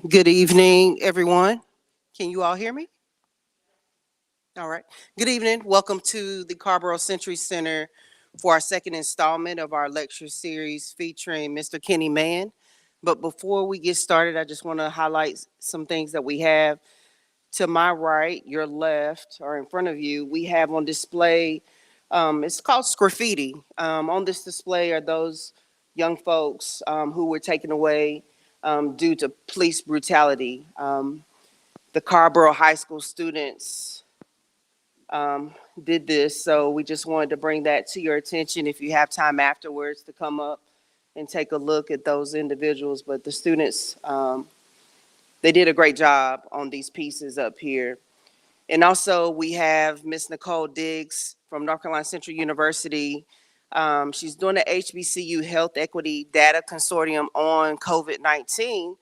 Good evening, everyone. Can you all hear me? All right. Good evening. Welcome to the Carborough Century Center for our second installment of our lecture series featuring Mr. Kenny Mann. But before we get started, I just want to highlight some things that we have. To my right, your left, or in front of you, we have on display, it's called graffiti. On this display are those young folks who were taken away due to police brutality. The Carborough High School students did this, so we just wanted to bring that to your attention if you have time afterwards to come up and take a look at those individuals. But the students, they did a great job on these pieces up here. And also we have Miss Nicole Diggs from North Carolina Central University. She's doing the HBCU Health Equity Data Consortium on COVID-19.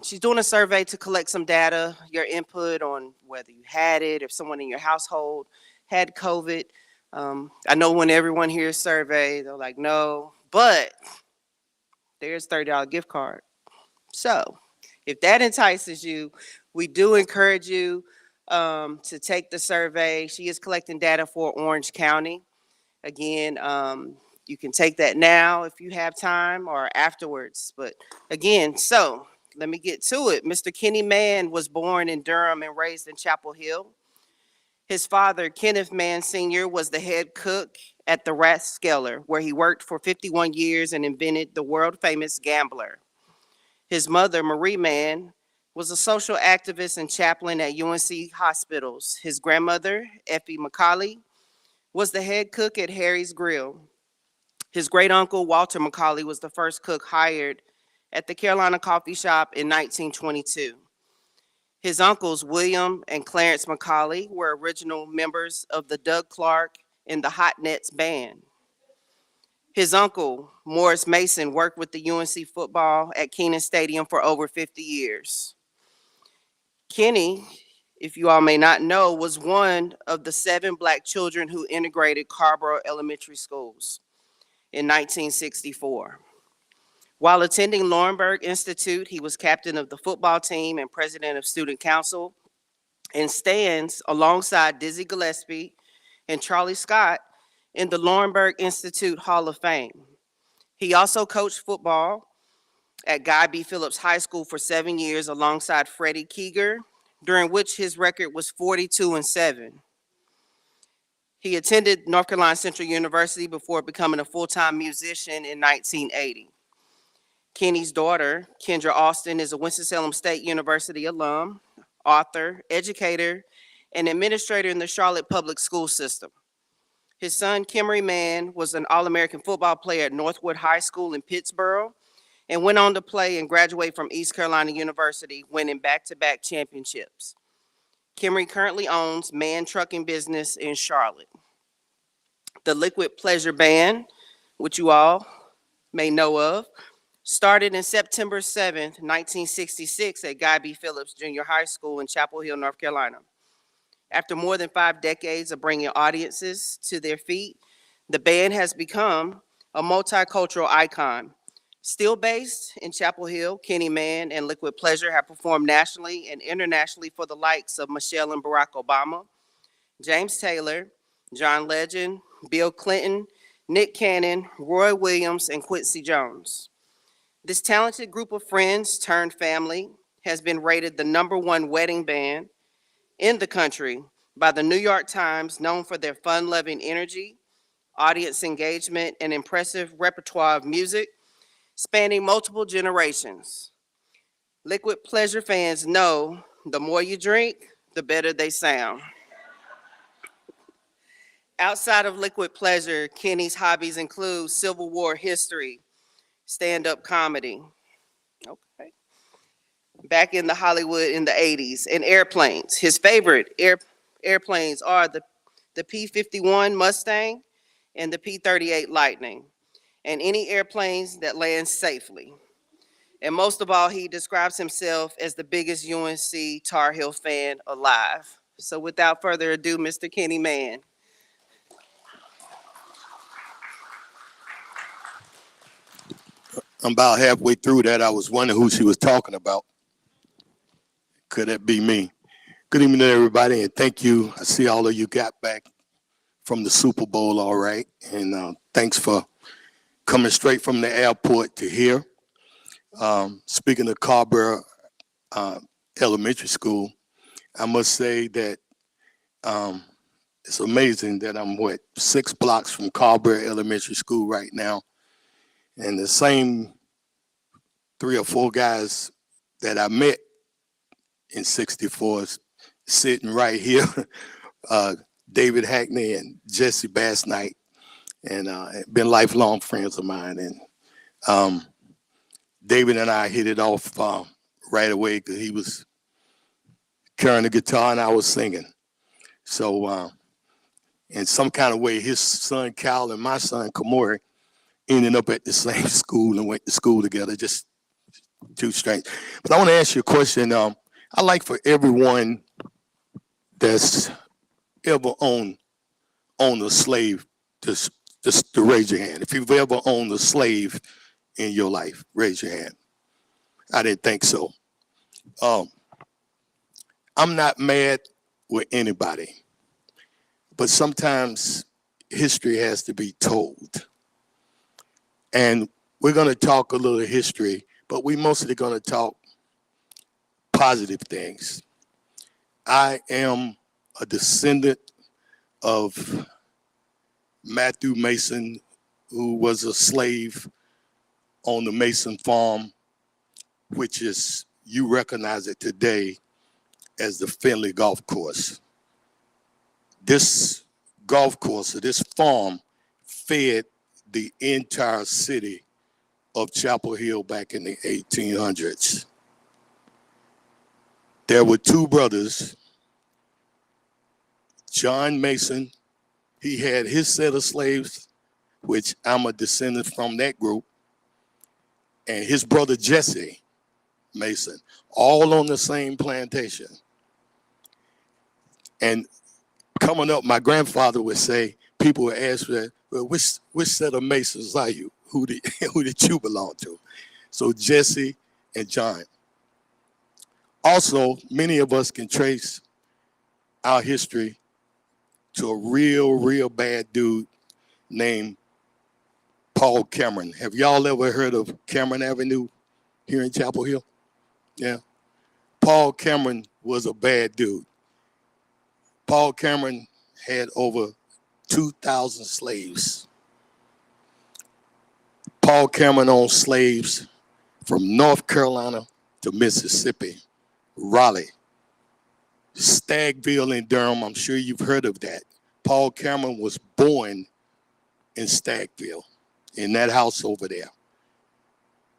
She's doing a survey to collect some data, your input on whether you had it, if someone in your household had COVID. I know when everyone hears survey, they're like, no, but there's $30 gift card. So if that entices you, we do encourage you to take the survey. She is collecting data for Orange County. Again, you can take that now if you have time or afterwards. But again, so let me get to it. Mr. Kenny Mann was born in Durham and raised in Chapel Hill. His father, Kenneth Mann Sr., was the head cook at the Rathskeller, where he worked for 51 years and invented the world-famous gambler. His mother, Marie Mann, was a social activist and chaplain at UNC hospitals. His grandmother, Effie McCauley, was the head cook at Harry's Grill. His great uncle, Walter McCauley, was the first cook hired at the Carolina Coffee Shop in 1922. His uncles, William and Clarence McCauley, were original members of the Doug Clark and the Hot Nets band. His uncle, Morris Mason, worked with the UNC football at Keenan Stadium for over 50 years. Kenny, if you all may not know, was one of the 7 Black children who integrated Carborough Elementary Schools in 1964. While attending Laurinburg Institute, he was captain of the football team and president of student council, and stands alongside Dizzy Gillespie and Charlie Scott in the Laurinburg Institute Hall of Fame. He also coached football at Guy B. Phillips High School for 7 years alongside Freddie Keeger, during which his record was 42-7. He attended North Carolina Central University before becoming a full-time musician in 1980. Kenny's daughter, Kendra Austin, is a Winston-Salem State University alum, author, educator, and administrator in the Charlotte Public School System. His son, Kenny Mann, was an All-American football player at Northwood High School in Pittsboro and went on to play and graduate from East Carolina University, winning back-to-back championships. Kenny currently owns Mann Trucking Business in Charlotte. The Liquid Pleasure Band, which you all may know of, started in September 7th, 1966 at Guy B. Phillips Jr. High School in Chapel Hill, North Carolina. After more than 5 decades of bringing audiences to their feet, the band has become a multicultural icon. Still based in Chapel Hill, Kenny Mann and Liquid Pleasure have performed nationally and internationally for the likes of Michelle and Barack Obama, James Taylor, John Legend, Bill Clinton, Nick Cannon, Roy Williams, and Quincy Jones. This talented group of friends turned family has been rated the #1 wedding band in the country by the New York Times, known for their fun-loving energy, audience engagement, and impressive repertoire of music spanning multiple generations. Liquid Pleasure fans know the more you drink, the better they sound. Outside of Liquid Pleasure, Kenny's hobbies include Civil War history, stand-up comedy, okay, back in the Hollywood in the 80s, and airplanes. His favorite airplanes are the P-51 Mustang and the P-38 Lightning, and any airplanes that land safely. And most of all, he describes himself as the biggest UNC Tar Heel fan alive. So without further ado, Mr. Kenny Mann. I'm about halfway through that. I was wondering who she was talking about. Could that be me? Good evening, everybody, and thank you. I see all of you got back from the Super Bowl all right, and thanks for coming straight from the airport to here. Speaking of Carver uh, Elementary School, I must say that um, it's amazing that I'm, 6 blocks from Carver Elementary School right now, and the same 3 or 4 guys that I met in '64 is sitting right here. uh, David Hackney and Jesse Bass Knight, and been lifelong friends of mine. And um, David and I hit it off right away because he was carrying the guitar and I was singing. So, in some kind of way, his son Cal and my son Kamori ended up at the same school and went to school together. Just too strange. But I want to ask you a question. I like for everyone that's ever owned a slave just to raise your hand. If you've ever owned a slave in your life, raise your hand. I didn't think so. Um, I'm not mad with anybody, but sometimes history has to be told. And we're going to talk a little history, but we're mostly going to talk positive things. I am a descendant of Matthew Mason, who was a slave on the Mason farm, which is, you recognize it today as the Finley Golf Course. This golf course, or this farm, fed the entire city of Chapel Hill back in the 1800s. There were 2 brothers, John Mason, he had his set of slaves, which I'm a descendant from that group, and his brother Jesse Mason, all on the same plantation. And coming up, my grandfather would say, people would ask me, well, which set of Masons are you? Who did who did you belong to? So Jesse and John. Also, many of us can trace our history to a real bad dude named Paul Cameron. Have y'all ever heard of Cameron Avenue here in Chapel Hill? Yeah. Paul Cameron was a bad dude. Paul Cameron had over 2,000 slaves. Paul Cameron owned slaves from North Carolina to Mississippi, Raleigh, Stagville in Durham. I'm sure you've heard of that. Paul Cameron was born in Stagville, in that house over there.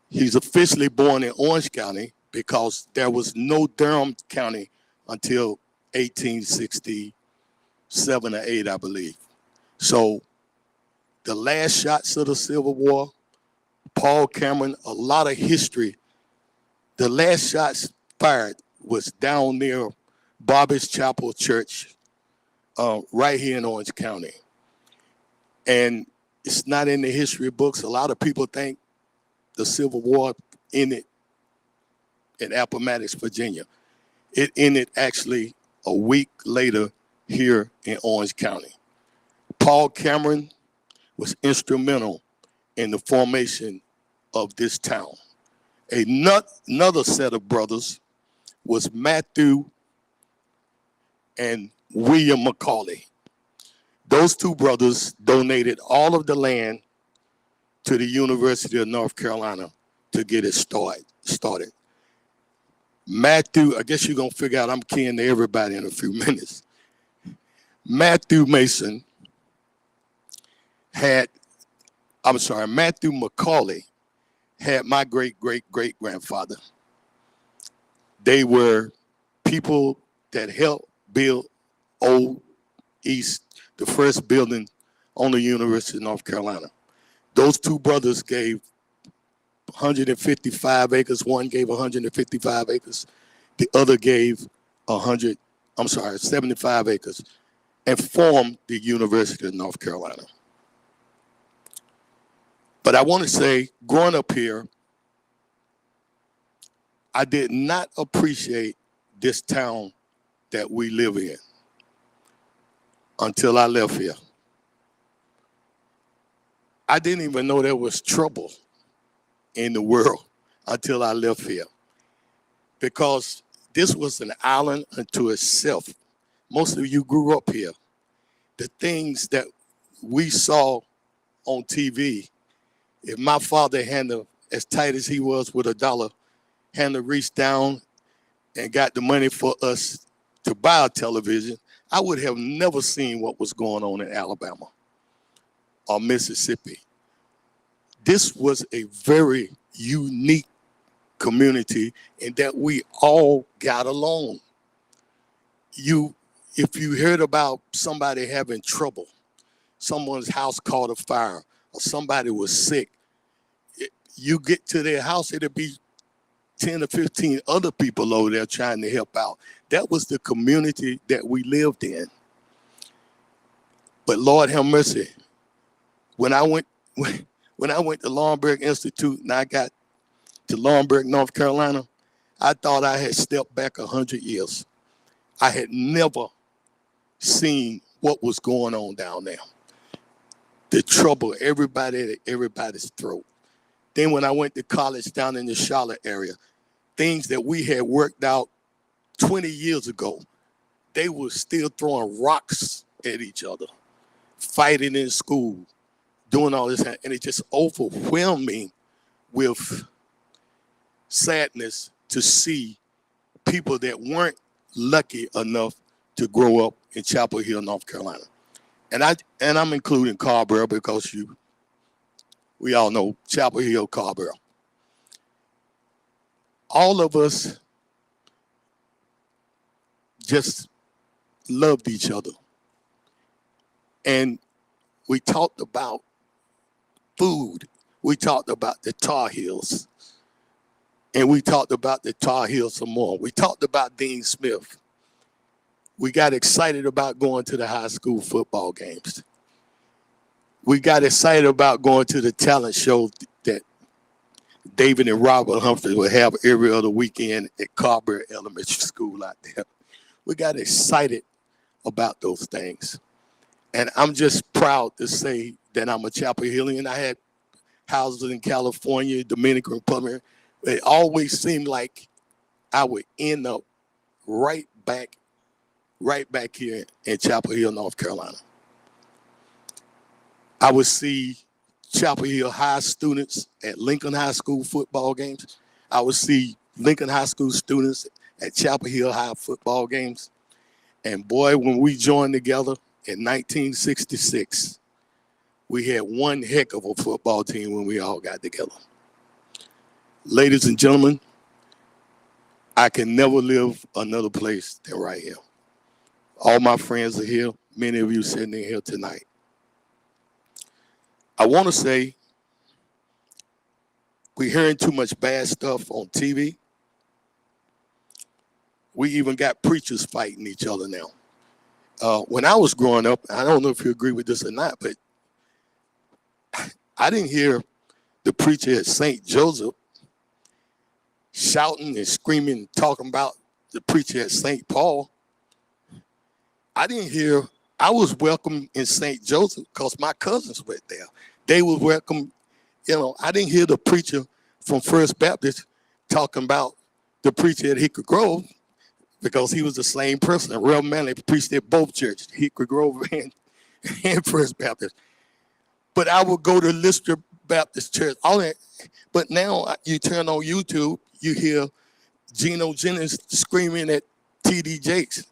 He's officially born in Orange County because there was no Durham County until 1867 or 8, I believe. So the last shots of the Civil War, Paul Cameron, a lot of history. The last shots fired was down near Bobby's Chapel Church, right here in Orange County. And it's not in the history books. A lot of people think the Civil War ended in Appomattox, Virginia. It ended actually a week later here in Orange County. Paul Cameron was instrumental in the formation of this town. Another set of brothers was Matthew and William McCauley. Those 2 brothers donated all of the land to the University of North Carolina to get it started. Matthew, I guess you're going to figure out I'm keying to everybody in a few minutes. Matthew McCauley had my great-great-great-grandfather. They were people that helped build Old East, the first building on the University of North Carolina. Those 2 brothers gave 155 acres. One gave 155 acres. The other gave 75 acres, and formed the University of North Carolina. But I want to say, growing up here, I did not appreciate this town that we live in until I left here. I didn't even know there was trouble in the world until I left here because this was an island unto itself. Most of you grew up here. The things that we saw on TV, if my father had as tight as he was with a dollar, had to reach down and got the money for us to buy a television, I would have never seen what was going on in Alabama or Mississippi. This was a very unique community in that we all got along. If you heard about somebody having trouble, someone's house caught a fire, or somebody was sick, you get to their house, it'll be 10 or 15 other people over there trying to help out. That was the community that we lived in. But Lord have mercy, when I went to Laurinburg Institute and I got to Laurinburg, North Carolina, I thought I had stepped back 100 years. I had never seen what was going on down there. The trouble, everybody at everybody's throat. Then when I went to college down in the Charlotte area, things that we had worked out 20 years ago, they were still throwing rocks at each other, fighting in school, doing all this, and it just overwhelmed me with sadness to see people that weren't lucky enough to grow up in Chapel Hill, North Carolina. And I'm including Carrboro because we all know Chapel Hill, Carrboro. All of us just loved each other. And we talked about food. We talked about the Tar Heels. And we talked about the Tar Heels some more. We talked about Dean Smith. We got excited about going to the high school football games. We got excited about going to the talent show that David and Robert Humphrey would have every other weekend at Carberry Elementary School out there. We got excited about those things. And I'm just proud to say that I'm a Chapel Hillian. I had houses in California, Dominican Republic. It always seemed like I would end up right back here in Chapel Hill, North Carolina. I would see Chapel Hill High students at Lincoln High School football games. I would see Lincoln High School students at Chapel Hill High football games. And boy, when we joined together in 1966, we had one heck of a football team when we all got together. Ladies and gentlemen, I can never live another place than right here. All my friends are here. Many of you sitting in here tonight. I want to say we're hearing too much bad stuff on TV. We even got preachers fighting each other now. When I was growing up, I don't know if you agree with this or not, but I didn't hear the preacher at St. Joseph shouting and screaming and talking about the preacher at St. Paul. I was welcome in St. Joseph because my cousins went there. They were welcome. I didn't hear the preacher from First Baptist talking about the preacher at Hickory Grove because he was the same person. Reverend Manley preached at both churches, Hickory Grove and First Baptist. But I would go to Lister Baptist Church. But now you turn on YouTube, you hear Geno Jennings screaming at T.D. Jakes.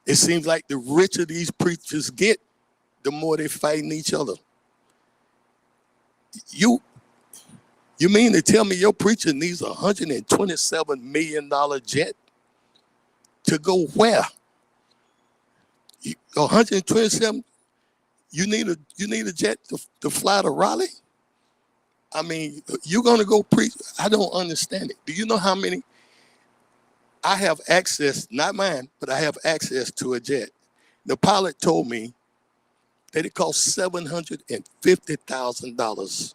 It seems like the richer these preachers get, the more they're fighting each other. You mean to tell me your preacher needs a $127 million jet to go where? 127. You need a jet to fly to Raleigh? I mean, you're gonna go preach? I don't understand it. Do you know how many? I have access, not mine, but I have access to a jet. The pilot told me that it costs $750,000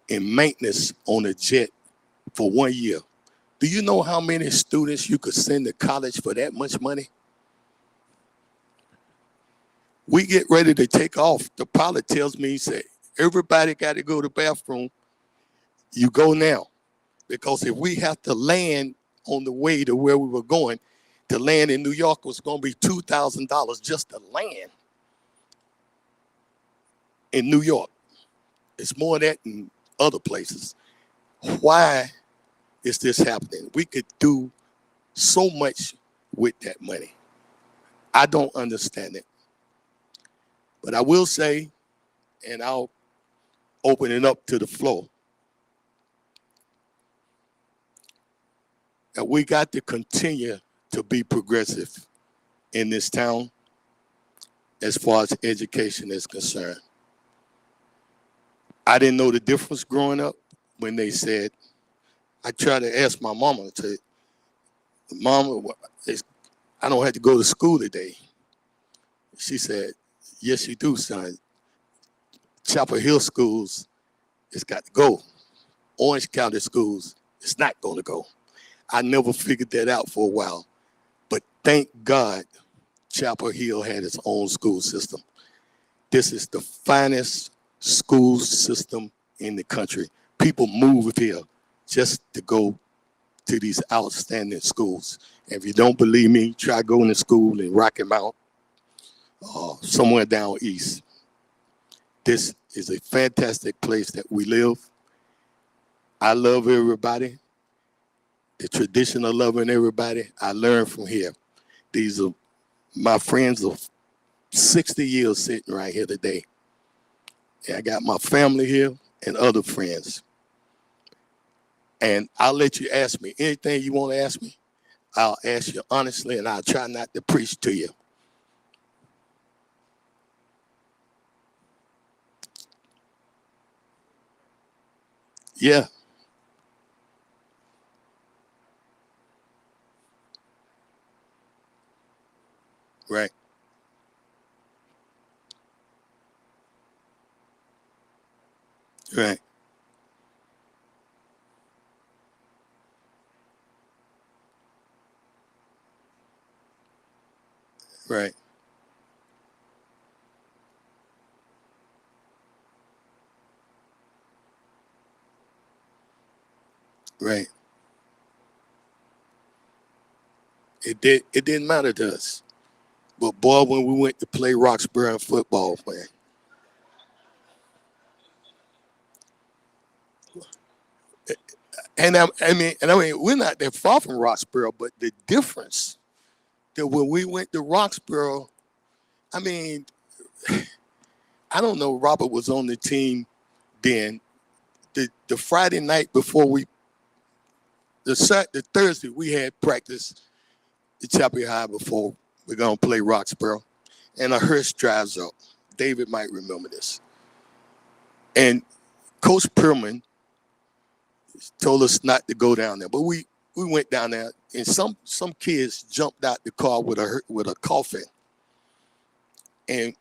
in maintenance on a jet for 1 year Do you know how many students you could send to college for that much money? We get ready to take off. The pilot tells me, he said, everybody got to go to the bathroom. You go now. Because if we have to land on the way to where we were going, to land in New York was going to be $2,000 just to land in New York. It's more than that in other places. Why is this happening? We could do so much with that money. I don't understand it. But I will say, and I'll open it up to the floor, that we got to continue to be progressive in this town as far as education is concerned. I didn't know the difference growing up when they said, I tried to ask my mama, to, Mama, I don't have to go to school today. She said, yes, you do, son. Chapel Hill schools, it's got to go. Orange County schools, it's not going to go. I never figured that out for a while. But thank God Chapel Hill had its own school system. This is the finest school system in the country. People move here just to go to these outstanding schools. And if you don't believe me, try going to school in Rocky Mount, somewhere down east. This is a fantastic place that we live. I love everybody. The tradition of loving everybody, I learned from here. These are my friends of 60 years sitting right here today. And I got my family here and other friends. And I'll let you ask me anything you want to ask me. I'll ask you honestly, and I'll try not to preach to you. Yeah, right, right, right, right. It didn't matter to us. But boy, when we went to play Roxborough football, man. And I mean, we're not that far from Roxborough, but the difference that when we went to Roxborough, I mean, I don't know. Robert was on the team then. The Friday night before the Thursday we had practice at Chapel High before we're gonna play Roxborough, and a hearse drives up. David might remember this. And Coach Perman told us not to go down there, but we went down there, and some kids jumped out the car with a coffin, and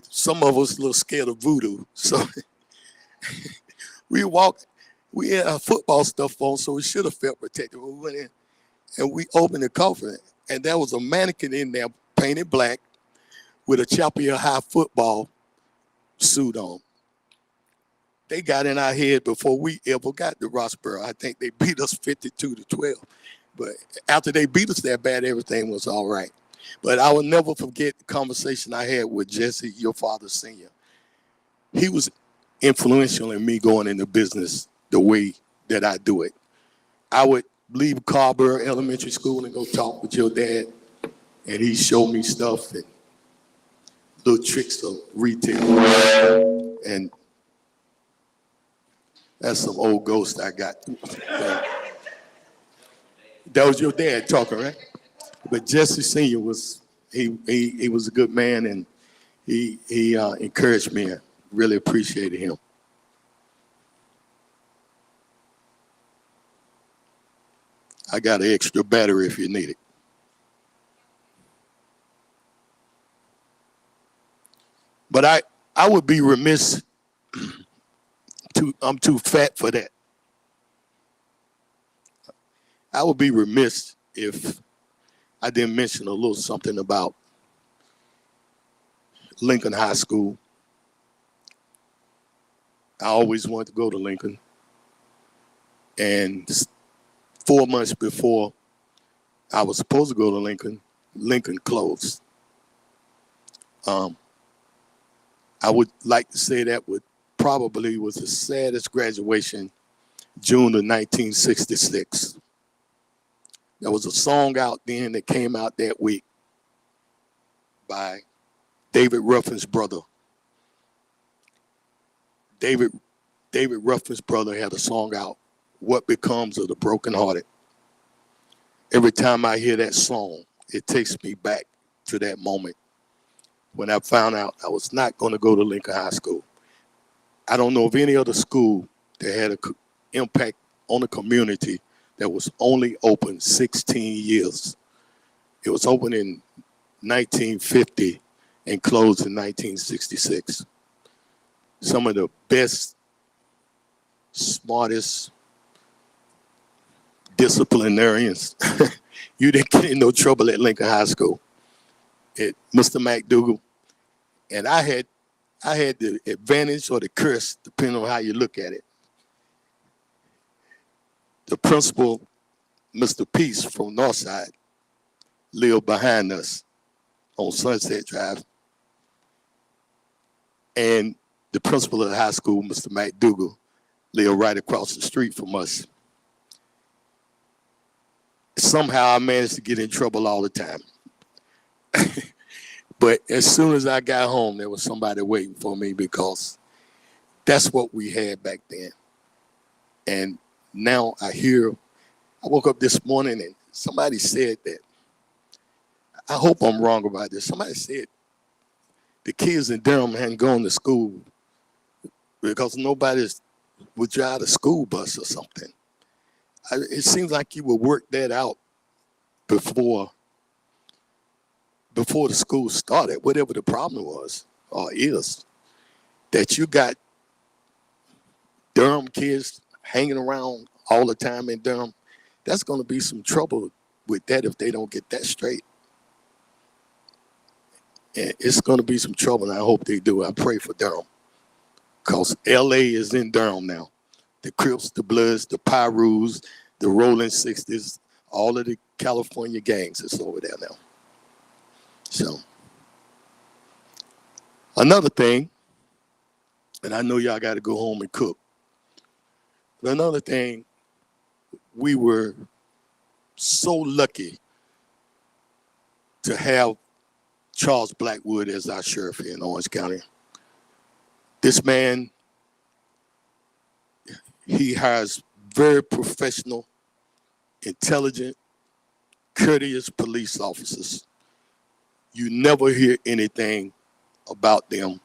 some of us a little scared of voodoo, so we walked. We had our football stuff on, so we should have felt protected. We went in and we opened the coffin, and there was a mannequin in there painted black with a Chapel High football suit on. They got in our head before we ever got to Roxborough. I think they beat us 52-12. But after they beat us that bad, everything was all right. But I will never forget the conversation I had with Jesse, your father senior. He was influential in me going into business the way that I do it. I would leave Carver Elementary School and go talk with your dad, and he showed me stuff and little tricks of retail. And that's some old ghost I got. That was your dad talking, right? But Jesse Senior was he was a good man, and he encouraged me. I really appreciated him. I got an extra battery if you need it. But I would be remiss. I'm too fat for that. I would be remiss if I didn't mention a little something about Lincoln High School. I always wanted to go to Lincoln, and 4 months before I was supposed to go to Lincoln, Lincoln closed. Um, I would like to say that would probably was the saddest graduation, June of 1966. There was a song out then that came out that week by David Ruffin's brother. David Ruffin's brother had a song out, What Becomes of the Brokenhearted. Every time I hear that song, it takes me back to that moment when I found out I was not going to go to Lincoln High School. I don't know of any other school that had an impact on the community that was only open 16 years. It was open in 1950 and closed in 1966. Some of the best, smartest disciplinarians. You didn't get in no trouble at Lincoln High School. Mr. McDougal, and I had the advantage or the curse, depending on how you look at it. The principal, Mr. Peace from Northside, lived behind us on Sunset Drive. And the principal of the high school, Mr. McDougal, lived right across the street from us. Somehow I managed to get in trouble all the time. But as soon as I got home, there was somebody waiting for me because that's what we had back then. And now I woke up this morning and somebody said that, I hope I'm wrong about this. Somebody said the kids in Durham hadn't gone to school because nobody would drive a school bus or something. It seems like you would work that out before the school started, whatever the problem was or is, that you got Durham kids hanging around all the time in Durham. That's going to be some trouble with that if they don't get that straight. And it's going to be some trouble, and I hope they do. I pray for Durham because L.A. is in Durham now. The Crips, the Bloods, the Pyrus, the Rolling 60s, all of the California gangs is over there now. So, another thing, and I know y'all got to go home and cook, but another thing, we were so lucky to have Charles Blackwood as our sheriff here in Orange County. This man, he hires very professional, intelligent, courteous police officers. You never hear anything about them.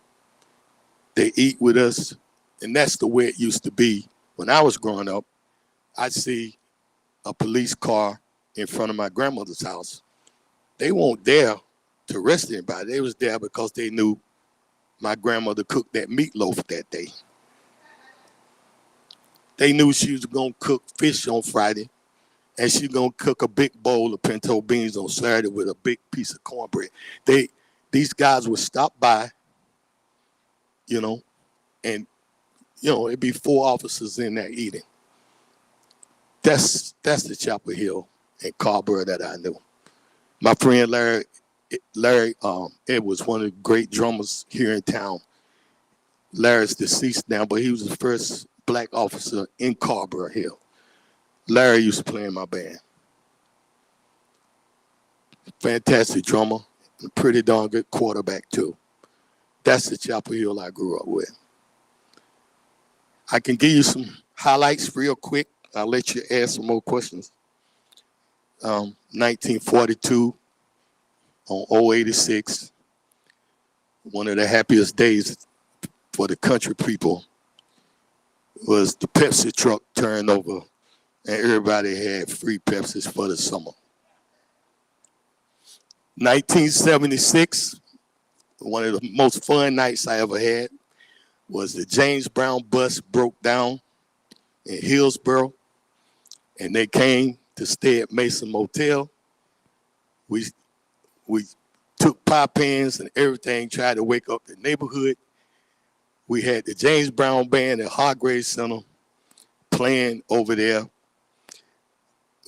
They eat with us, and that's the way it used to be. When I was growing up, I'd see a police car in front of my grandmother's house. They weren't there to arrest anybody. They was there because they knew my grandmother cooked that meatloaf that day. They knew she was going to cook fish on Friday, and she's going to cook a big bowl of pinto beans on Saturday with a big piece of cornbread. These guys would stop by, and, it'd be 4 officers in there eating. That's the Chapel Hill and Carrboro that I knew. My friend Larry, it was one of the great drummers here in town. Larry's deceased now, but he was the first black officer in Carrboro Hill. Larry used to play in my band. Fantastic drummer, and a pretty darn good quarterback too. That's the Chapel Hill I grew up with. I can give you some highlights real quick. I'll let you ask some more questions. 1942 on 086, one of the happiest days for the country people was the Pepsi truck turned over and everybody had free Pepsis for the summer. 1976, one of the most fun nights I ever had was the James Brown bus broke down in Hillsboro, and they came to stay at Mason Motel. We we took pie pens and everything, tried to wake up the neighborhood. We had the James Brown Band at Hargrave Center playing over there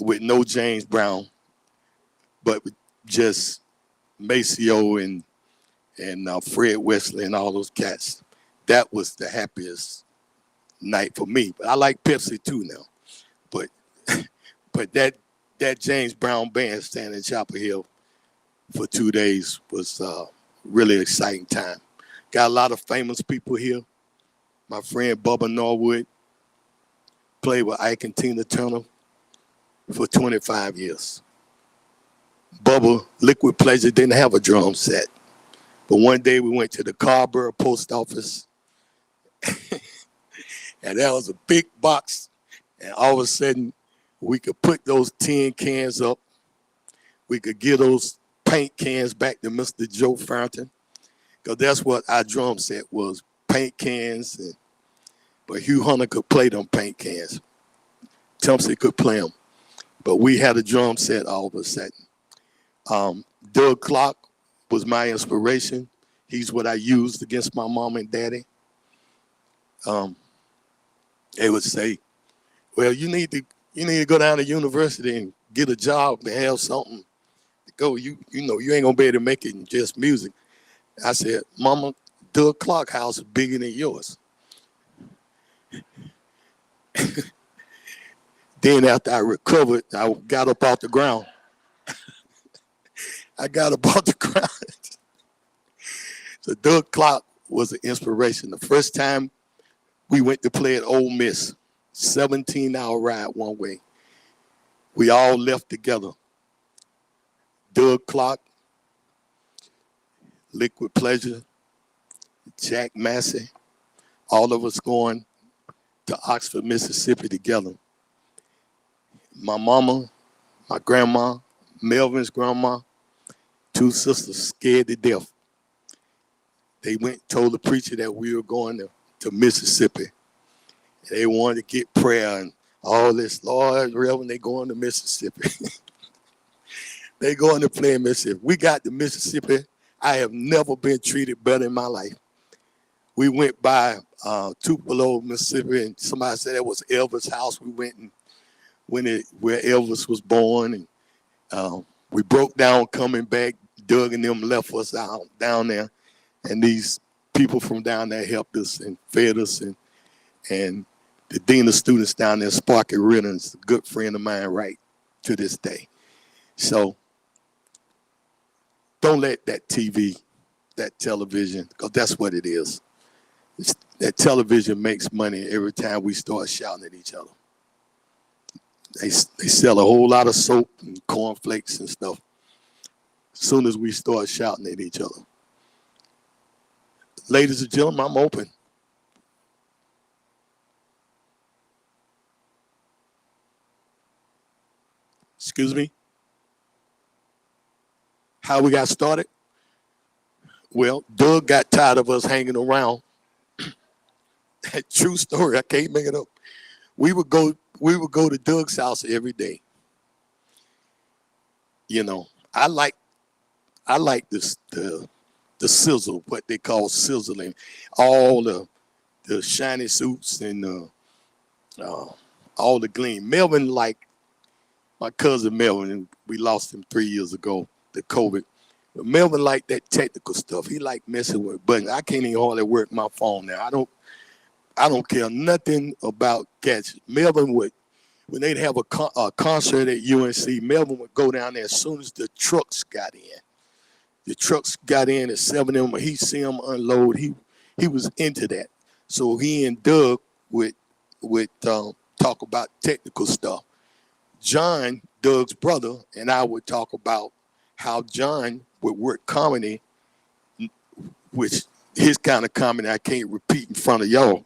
with no James Brown, but just Maceo and Fred Wesley and all those cats. That was the happiest night for me. But I like Pepsi too now. But but that James Brown band standing in Chapel Hill for 2 days was really exciting time. Got a lot of famous people here. My friend Bubba Norwood played with Ike and Tina Turner for 25 years. Bubba, Liquid Pleasure, didn't have a drum set. But one day we went to the Carborough post office, and that was a big box. And all of a sudden, we could put those tin cans up. We could give those paint cans back to Mr. Joe Fountain, because that's what our drum set was, paint cans. But Hugh Hunter could play them paint cans. Thompson could play them. But we had a drum set all of a sudden. Doug Clark was my inspiration. He's what I used against my mom and daddy. They would say, well, you need to go down to university and get a job and have something to go. You know, you ain't gonna be able to make it in just music. I said, Mama, Doug Clark house is bigger than yours. Then after I recovered, I got up off the ground. So Doug Clark was an inspiration. The first time we went to play at Ole Miss, 17-hour ride one way. We all left together. Doug Clark, Liquid Pleasure, Jack Massey, all of us going to Oxford, Mississippi together. My mama, my grandma, Melvin's grandma, two sisters scared to death. They went and told the preacher that we were going to Mississippi. They wanted to get prayer and all this. Lord, Reverend, they going to Mississippi. They going to play in Mississippi. We got to Mississippi. I have never been treated better in my life. We went by Tupelo, Mississippi, and somebody said that was Elvis' house. We went and where Elvis was born, and we broke down coming back. Doug and them left us out down there, and these people from down there helped us and fed us, and the dean of students down there, Sparky Riddens, a good friend of mine right to this day. So don't let that TV, that television, because that's what it is. That television makes money every time we start shouting at each other. They sell a whole lot of soap and cornflakes and stuff as soon as we start shouting at each other. Ladies and gentlemen, I'm open. Excuse me? How we got started? Well, Doug got tired of us hanging around. True story, I can't make it up. We would go to Doug's house every day. You know, I like this the sizzle, what they call sizzling, all the shiny suits and all the gleam. Melvin, like my cousin Melvin, and we lost him 3 years ago to COVID. But Melvin liked that technical stuff. He liked messing with buttons. I can't even hardly work my phone now. I don't care nothing about gadgets. Melvin would, when they'd have a concert at UNC, Melvin would go down there as soon as the trucks got in. The trucks got in at 7 a.m. He'd see them unload. He was into that. So he and Doug would talk about technical stuff. John, Doug's brother, and I would talk about how John would work comedy, which his kind of comedy I can't repeat in front of y'all.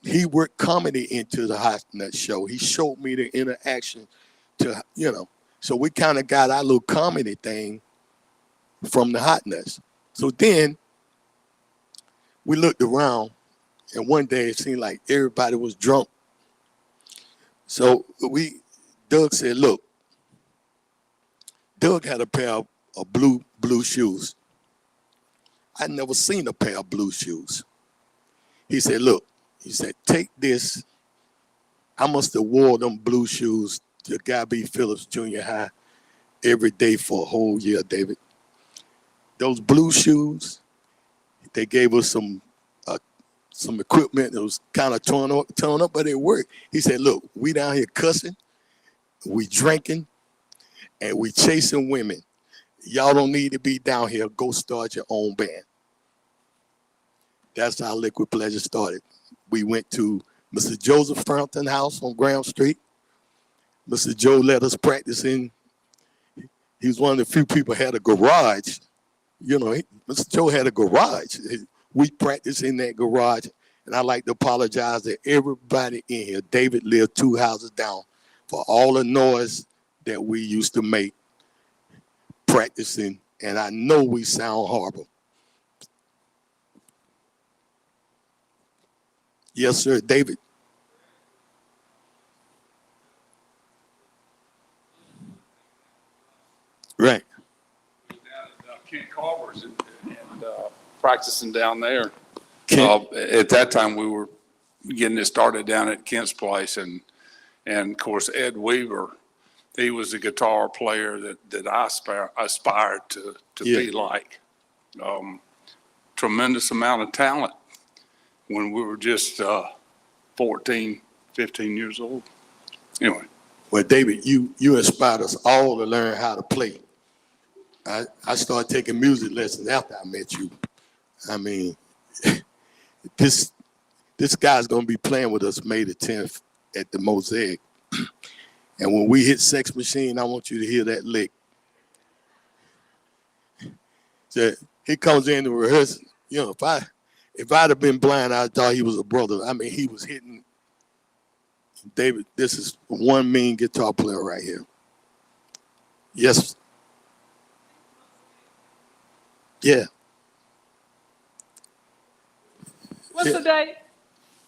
He worked comedy into the Hot Nut Show. He showed me the interaction to, so we kind of got our little comedy thing from the Hot Nuts. So then we looked around, and one day it seemed like everybody was drunk. So Doug said, look, Doug had a pair of blue shoes. I never seen a pair of blue shoes. He said, look, he said, take this. I must have wore them blue shoes to Guy B. Phillips Junior High every day for a whole year, David. Those blue shoes, they gave us some equipment that was kind of torn up, but it worked. He said, look, we down here cussing, we drinking, and we chasing women. Y'all don't need to be down here. Go start your own band. That's how Liquid Pleasure started. We went to Mr. Joseph Fountain House on Graham Street. Mr. Joe let us practice in. He was one of the few people who had a garage. You know, Mr. Joe had a garage. We practiced in that garage. And I'd like to apologize to everybody in here. David lived 2 houses down for all the noise that we used to make practicing. And I know we sound horrible. Yes, sir, David. Right. Down at Kent Carver's and practicing down there. Kent. At that time, we were getting it started down at Kent's place, and of course Ed Weaver, he was a guitar player that I aspired to be like. Tremendous amount of talent when we were just 14, 15 years old. Anyway. Well, David, you inspired us all to learn how to play. I started taking music lessons after I met you. I mean, this guy's gonna be playing with us May the 10th at the Mosaic. And when we hit Sex Machine, I want you to hear that lick. So he comes in to rehearse. You know, if I'd have been blind, I thought he was a brother. I mean, he was hitting. David, this is one mean guitar player right here. Yes. Yeah. What's the date?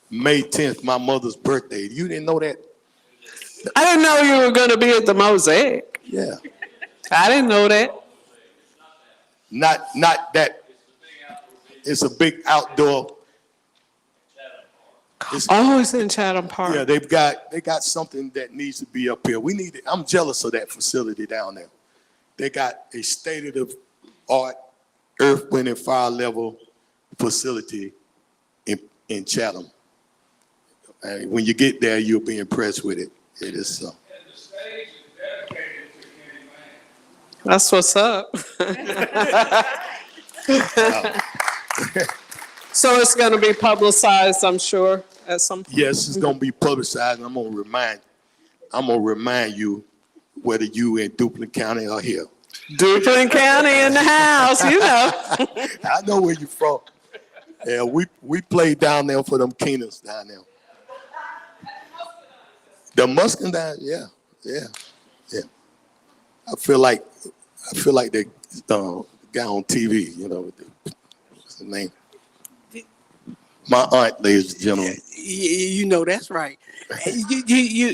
May 10th, my mother's birthday. You didn't know that? I didn't know you were going to be at the Mosaic. Yeah. I didn't know that. Not that. It's a big outdoor. It's in Chatham Park. Yeah, they got something that needs to be up here. I'm jealous of that facility down there. They got a state-of-the-art earth, wind, and fire level facility in Chatham. And when you get there, you'll be impressed with it. It is so. And the stage is dedicated to Kenny Mann. That's what's up. So it's going to be publicized, I'm sure, at some point. Yes, it's gonna be publicized. I'm gonna remind you whether you in Duplin County or here. Duplin County in the house, you know. I know where you're from. Yeah, we played down there for them Keenans down there. The Muscadine, yeah. I feel like the guy on TV, you know, what's the name? My aunt, ladies and gentlemen. You know that's right.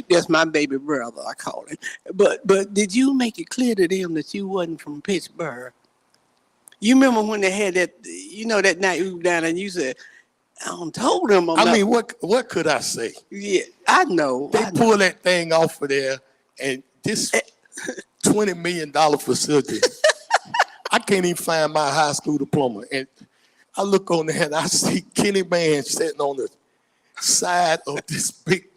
That's my baby brother, I call him. But did you make it clear to them that you wasn't from Pittsburgh? You remember when they had that, that night we were down and you said, I told them. I mean, what could I say? Yeah, I know. They pull that thing off of there, and this $20 million facility, I can't even find my high school diploma. And I look on there and I see Kenny Mann sitting on the side of this big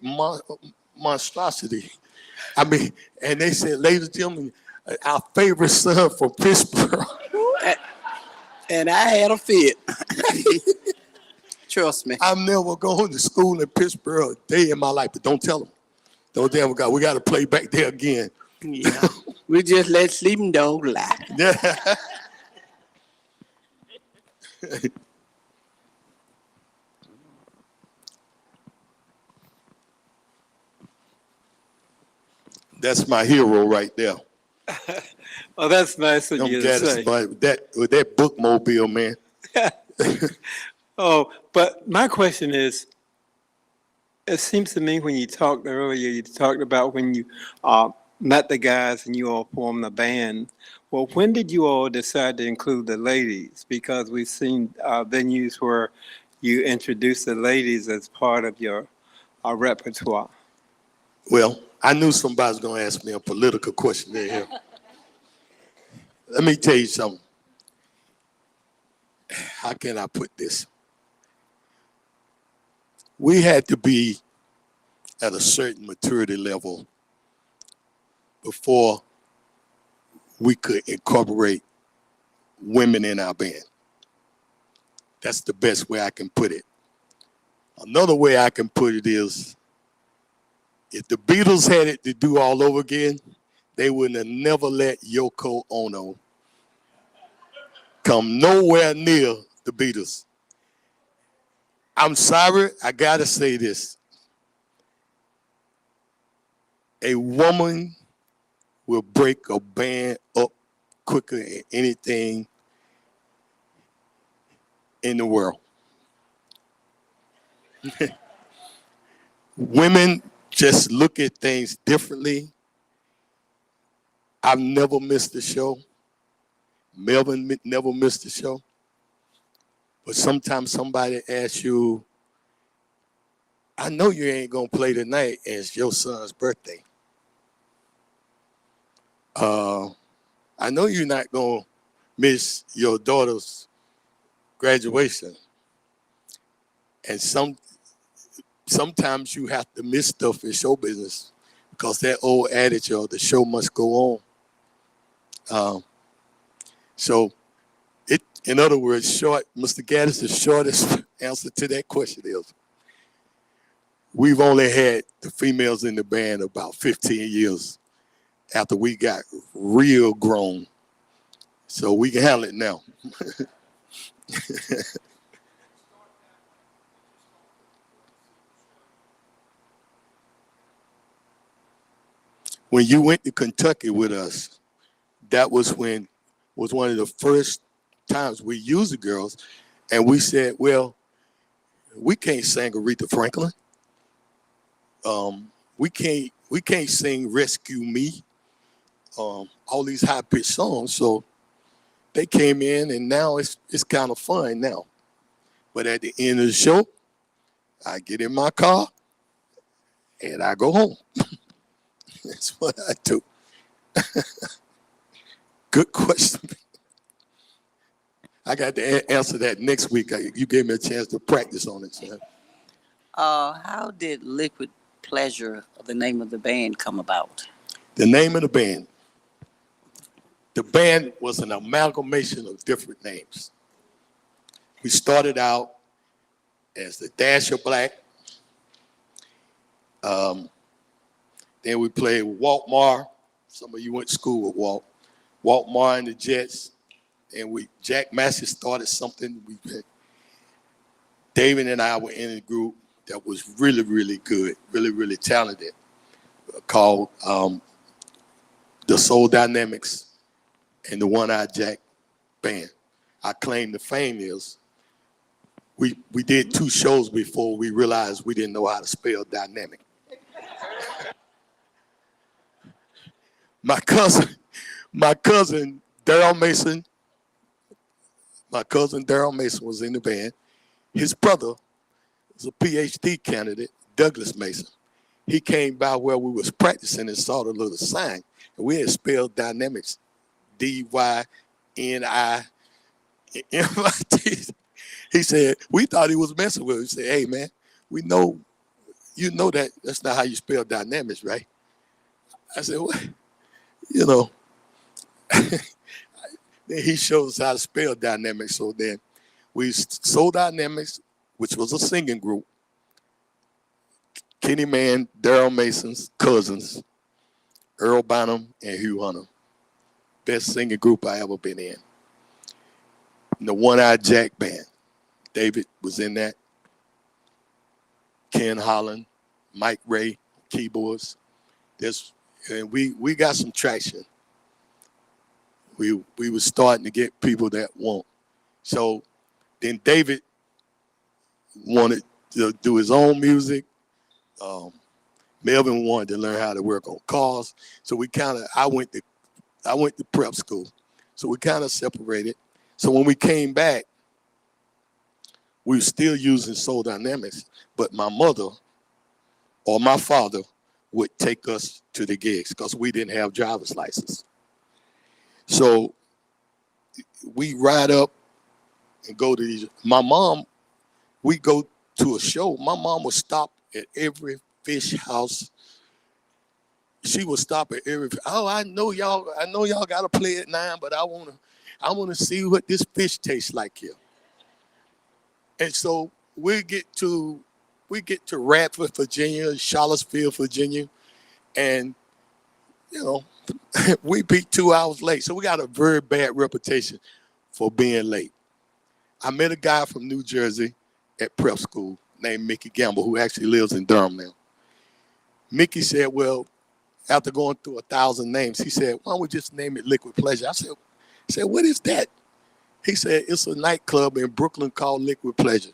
monstrosity. I mean, and they said, ladies and gentlemen, our favorite son from Pittsburgh. And I had a fit. Trust me. I'm never going to school in Pittsburgh a day in my life, but don't tell them. Don't tell them, we got to play back there again. Yeah. We just let sleeping dog lie. Yeah. That's my hero right there. Oh, that's nice of Them you to Gaddis, say. but with that bookmobile, man. Oh, but my question is, It seems to me when you talked earlier, you talked about when you uh, met the guys and you all formed a band. Well, when did you all decide to include the ladies? Because we've seen venues where you introduce the ladies as part of your repertoire. Well, I knew somebody was going to ask me a political question there. Here. Let me tell you something. How can I put this? We had to be at a certain maturity level before we could incorporate women in our band. That's the best way I can put it. Another way I can put it is if the Beatles had it to do all over again, they wouldn't have never let Yoko Ono come nowhere near the Beatles. I'm sorry, I gotta say this. A woman will break a band up quicker than anything in the world. Women just look at things differently. I've never missed a show. Melvin never missed a show. But sometimes somebody asks you, I know you ain't gonna play tonight, and it's your son's birthday. Uh, I know you're not gonna miss your daughter's graduation. And sometimes you have to miss stuff in show business because that old adage of the show must go on. Um, so in other words, Mr. Gaddis, the shortest answer to that question is we've only had the females in the band about 15 years after we got real grown. So we can handle it now. When you went to Kentucky with us, that was one of the first times we used the girls, and we said, well, we can't sing Aretha Franklin. We can't sing Rescue Me. All these high pitched songs. So they came in, and now it's kind of fun now. But at the end of the show, I get in my car and I go home. That's what I do. Good question. I got to answer that next week. You gave me a chance to practice on it, sir. How did Liquid Pleasure, the name of the band, come about? The name of the band. The band was an amalgamation of different names. We started out as the Dash of Black. Then we played with Walt Marr. Some of you went to school with Walt. Walt Marr and the Jets. And Jack Massey started something. David and I were in a group that was really, really good, really, really talented, called the Soul Dynamics and the One-Eyed Jack Band. Our claim to fame is we did 2 shows before we realized we didn't know how to spell dynamic. My cousin Daryl Mason, was in the band. His brother was a PhD candidate, Douglas Mason. He came by where we was practicing and saw the little sign, and we had spelled dynamics, D-Y-N-I-M-I-T. He said, we thought he was messing with us. He said, hey, man, we know, you know that's not how you spell dynamics, right? I said, what? You know, then he showed us how to spell dynamics. So then we Soul Dynamics, which was a singing group. Kenny Mann, Daryl Mason's cousins, Earl Bonham and Hugh Hunter. Best singing group I ever been in. And the One-Eyed Jack Band. David was in that. Ken Holland, Mike Ray, keyboards. And we got some traction. We were starting to get people that want. So then David wanted to do his own music. Melvin wanted to learn how to work on cars, so I went to prep school, so we kind of separated. So when we came back, we were still using Soul Dynamics, but my mother or my father would take us to the gigs because we didn't have driver's license. So we ride up and go to these. My mom, we go to a show. My mom would stop at every fish house. She would stop at every. Oh, I know y'all gotta play at 9, but I wanna see what this fish tastes like here. And so we get to Radford, Virginia, Charlottesville, Virginia, and you know, we be 2 hours late. So we got a very bad reputation for being late. I met a guy from New Jersey at prep school named Mickey Gamble, who actually lives in Durham now. Mickey said, well, after going through 1,000 names, he said, why don't we just name it Liquid Pleasure? I said, what is that? He said, it's a nightclub in Brooklyn called Liquid Pleasure.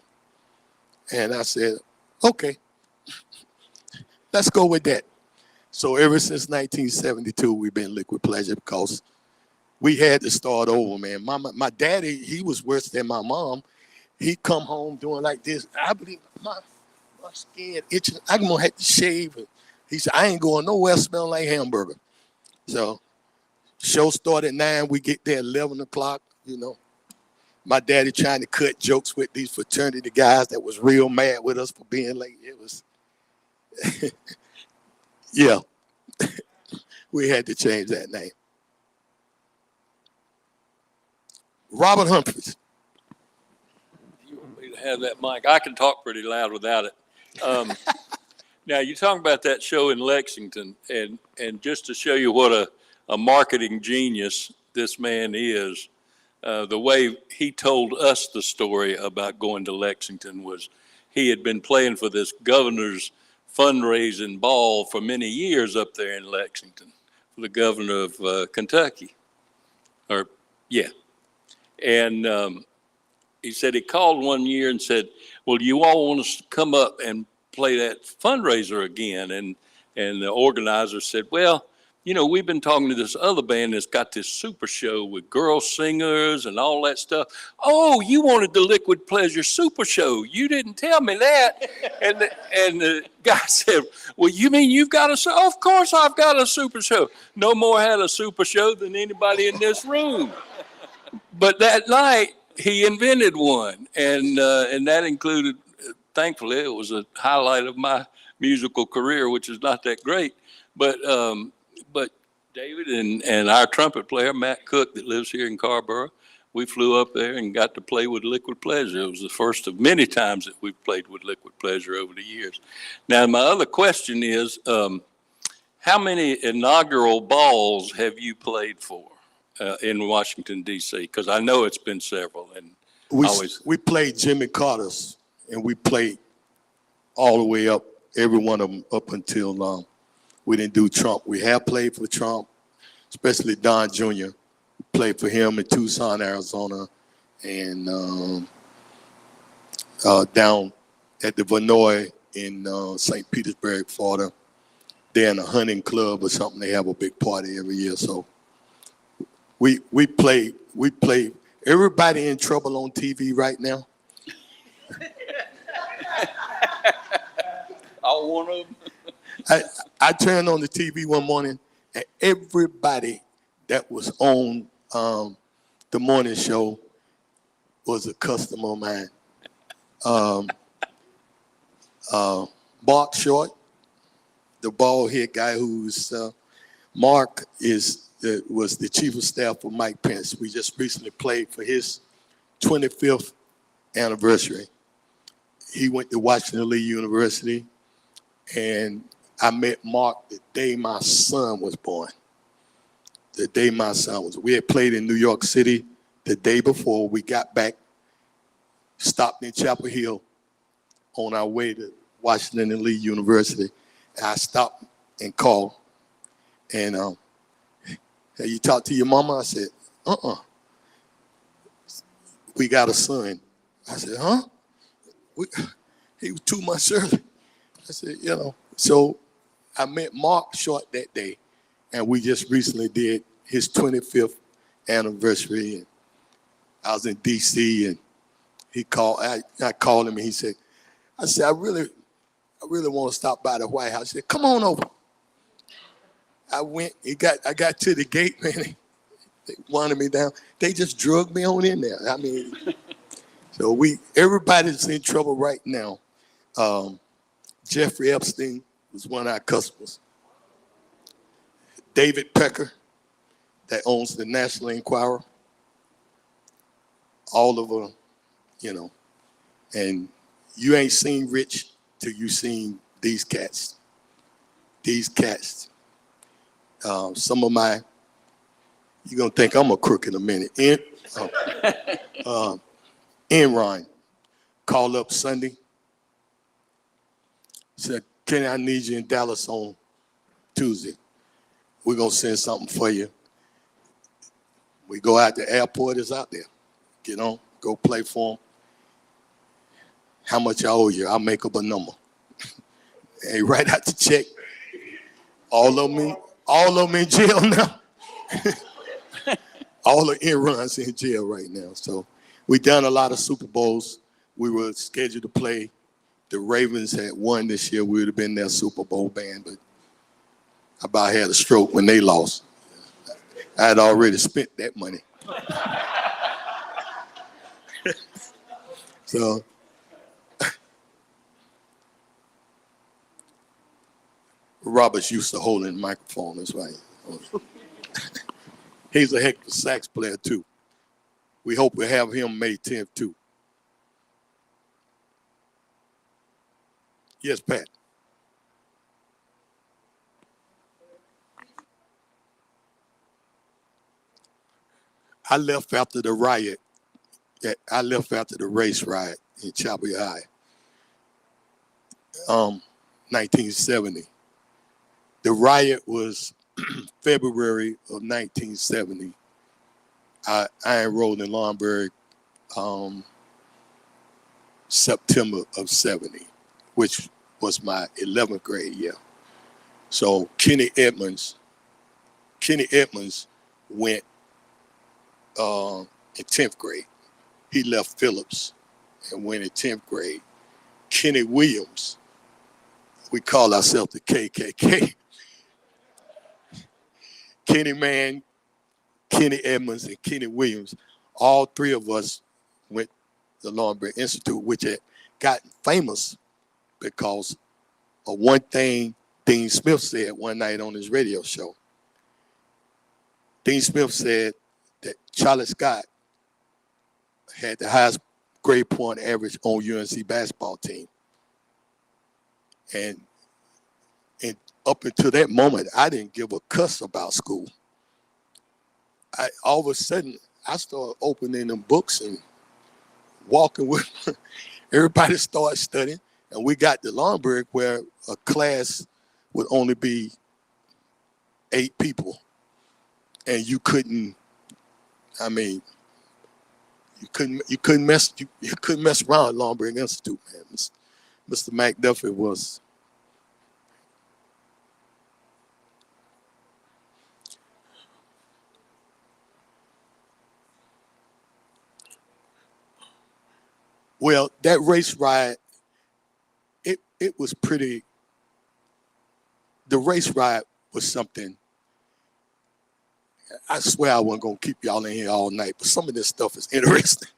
And I said, okay, let's go with that. So ever since 1972, we've been Liquid Pleasure because we had to start over, man. My daddy, he was worse than my mom. He come home doing like this. I believe my skin itching. I'm gonna have to shave. He said, I ain't going nowhere smelling like hamburger. So show started at 9. We get there at 11 o'clock, you know. My daddy trying to cut jokes with these fraternity guys that was real mad with us for being late. It was, yeah, we had to change that name. Robert Humphreys. You want me to have that mic? I can talk pretty loud without it. Now, you're talking about that show in Lexington, and just to show you what a marketing genius this man is, the way he told us the story about going to Lexington was he had been playing for this governor's fundraising ball for many years up there in Lexington, for the governor of Kentucky. Yeah. And he said he called one year and said, well, do you all want us to come up and play that fundraiser again? And the organizer said, well, you know, we've been talking to this other band that's got this super show with girl singers and all that stuff. Oh, you wanted the Liquid Pleasure super show. You didn't tell me that. And the guy said, well, you mean you've got a show? Of course I've got a super show. No more had a super show than anybody in this room. But that night, he invented one, and that included, thankfully, it was a highlight of my musical career, which is not that great. But David and our trumpet player, Matt Cook, that lives here in Carborough, we flew up there and got to play with Liquid Pleasure. It was the first of many times that we've played with Liquid Pleasure over the years. Now, my other question is, how many inaugural balls have you played for? In Washington, D.C., because I know it's been several. And we played Jimmy Carter's, and we played all the way up, every one of them up until we didn't do Trump. We have played for Trump, especially Don Jr. Played for him in Tucson, Arizona, and down at the Vinoy in St. Petersburg, Florida. They're in a hunting club or something. They have a big party every year, so. We play everybody in trouble on TV right now. All one of them. I turned on the TV one morning and everybody that was on the morning show was a customer of mine. Mark Short, the bald head guy who's Mark was the chief of staff for Mike Pence. We just recently played for his 25th anniversary. He went to Washington Lee University, and I met Mark the day my son was born. We had played in New York City the day before. We got back, stopped in Chapel Hill on our way to Washington and Lee University. And I stopped and called, and hey, you talk to your mama? I said, we got a son. I said, huh? He was 2 months early. I said, you know, so I met Mark Short that day, and we just recently did his 25th anniversary. And I was in D.C. and he called. I called him and he said, I said, I really want to stop by the White House. He said, come on over. I went. I got to the gate, man. They wanted me down. They just drugged me on in there. I mean, so everybody's in trouble right now. Jeffrey Epstein was one of our customers. David Pecker, that owns the National Enquirer. All of them, you know. And you ain't seen Rich till you seen these cats. These cats. Some of my, you're going to think I'm a crook in a minute. Enron called up Sunday, said, Kenny, I need you in Dallas on Tuesday. We're going to send something for you. We go out the airport, it's out there. Get on, go play for them. How much I owe you? I'll make up a number. Hey, write out the check. All of them in jail now. All the Enron's in jail right now. So we done a lot of Super Bowls. We were scheduled to play. The Ravens had won this year. We would have been their Super Bowl band, but I about had a stroke when they lost. I had already spent that money. So Robert's used to holding the microphone. That's right. He's a heck of a sax player, too. We hope we have him May 10th, too. Yes, Pat. I left after the riot. I left after the race riot in Chapel High, 1970. The riot was February of 1970. I enrolled in Laurinburg September of 70, which was my 11th grade year. So Kenny Edmonds went in 10th grade. He left Phillips and went in 10th grade. Kenny Williams, we call ourselves the KKK. Kenny Mann, Kenny Edmonds, and Kenny Williams, all three of us went to the Laurinburg Institute, which had gotten famous because of one thing Dean Smith said one night on his radio show. Dean Smith said that Charlie Scott had the highest grade point average on UNC basketball team. And up until that moment, I didn't give a cuss about school. All of a sudden, I started opening them books and walking with everybody started studying. And we got to Laurinburg where a class would only be 8 people. And you couldn't mess around at Laurinburg Institute, man. Mr. McDuffie was. Well, that race riot, it was pretty. The race riot was something. I swear I wasn't gonna keep y'all in here all night, but some of this stuff is interesting.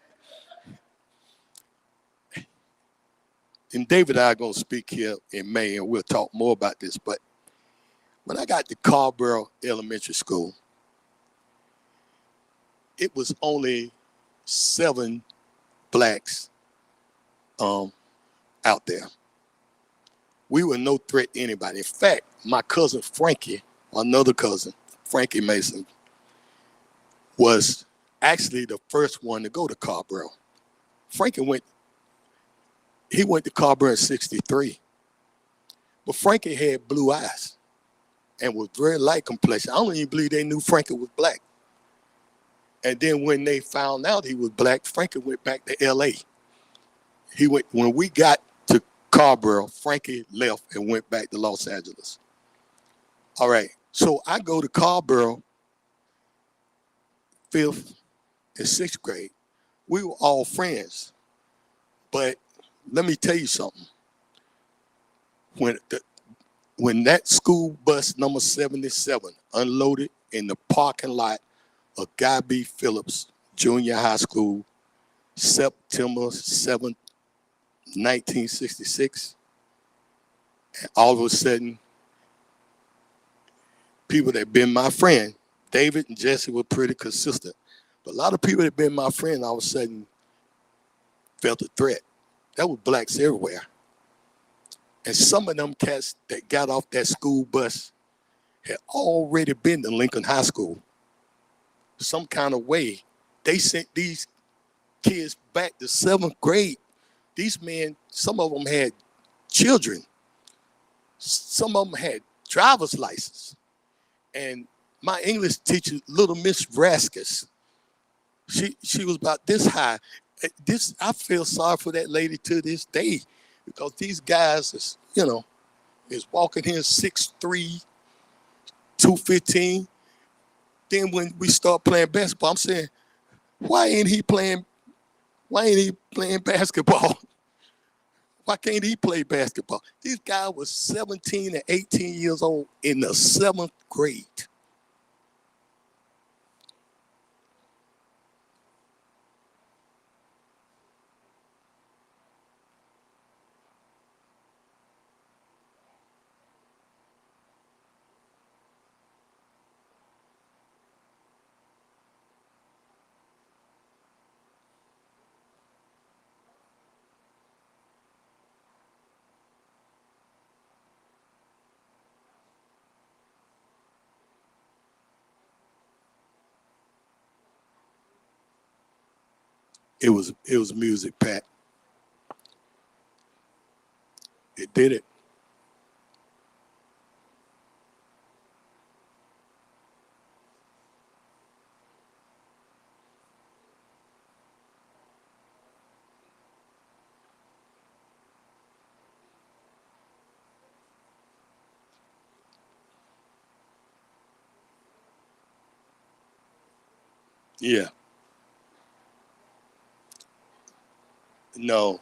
And David and I are gonna speak here in May, and we'll talk more about this. But when I got to Carborough Elementary School, it was only 7 blacks out there. We were no threat to anybody. In fact, my cousin Frankie, another cousin, Frankie Mason, was actually the first one to go to Carborough. Frankie went to Carborough in 63. But Frankie had blue eyes and was very light complexion. I don't even believe they knew Frankie was black. And then when they found out he was black, Frankie went back to LA. When we got to Carrboro. Frankie left and went back to Los Angeles. All right. So I go to Carrboro, 5th and 6th grade. We were all friends. But let me tell you something. When that school bus number 77 unloaded in the parking lot of Guy B. Phillips Junior High School, September 7th, 1966, and all of a sudden, people that been my friend, David and Jesse were pretty consistent. But a lot of people that been my friend all of a sudden felt a threat. That was blacks everywhere. And some of them cats that got off that school bus had already been to Lincoln High School. Some kind of way, they sent these kids back to 7th grade. These men, some of them had children. Some of them had driver's license. And my English teacher, little Miss Raskus, she was about this high. I feel sorry for that lady to this day, because these guys is walking here 6'3", 215. Then when we start playing basketball, I'm saying, why ain't he playing basketball? Why can't he play basketball? This guy was 17 and 18 years old in the 7th grade. It was music, Pat. It did it. Yeah. No.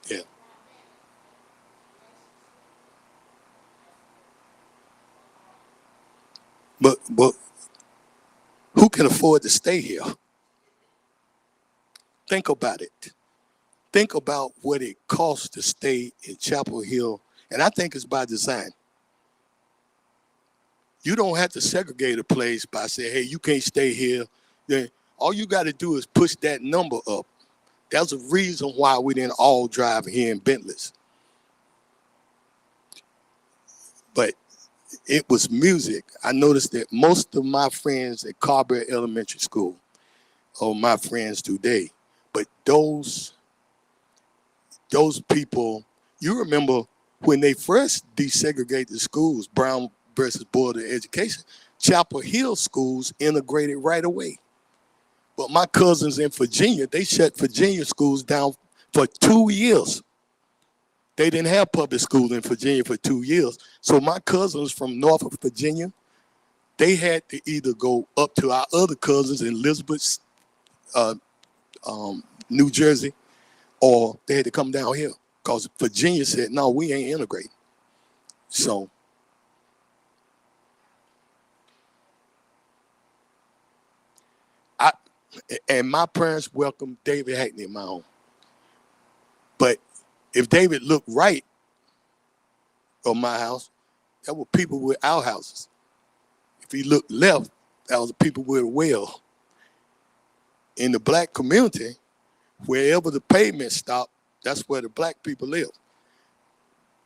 Yeah. But who can afford to stay here? Think about it. Think about what it costs to stay in Chapel Hill. And I think it's by design. You don't have to segregate a place by saying, hey, you can't stay here. Then all you got to do is push that number up. That's a reason why we didn't all drive here in Bentleys. But it was music. I noticed that most of my friends at Carberry Elementary School are my friends today. But those people, you remember when they first desegregated the schools, Brown versus Board of Education, Chapel Hill schools integrated right away. But my cousins in Virginia, they shut Virginia schools down for 2 years. They didn't have public school in Virginia for 2 years. So my cousins from Norfolk, Virginia, they had to either go up to our other cousins in Elizabeth, New Jersey, or they had to come down here because Virginia said, no, we ain't integrating. So and my parents welcomed David Hackney in my home. But if David looked right on my house, that were people with our houses. If he looked left, that was the people with a well. In the black community, wherever the pavement stopped, that's where the black people live.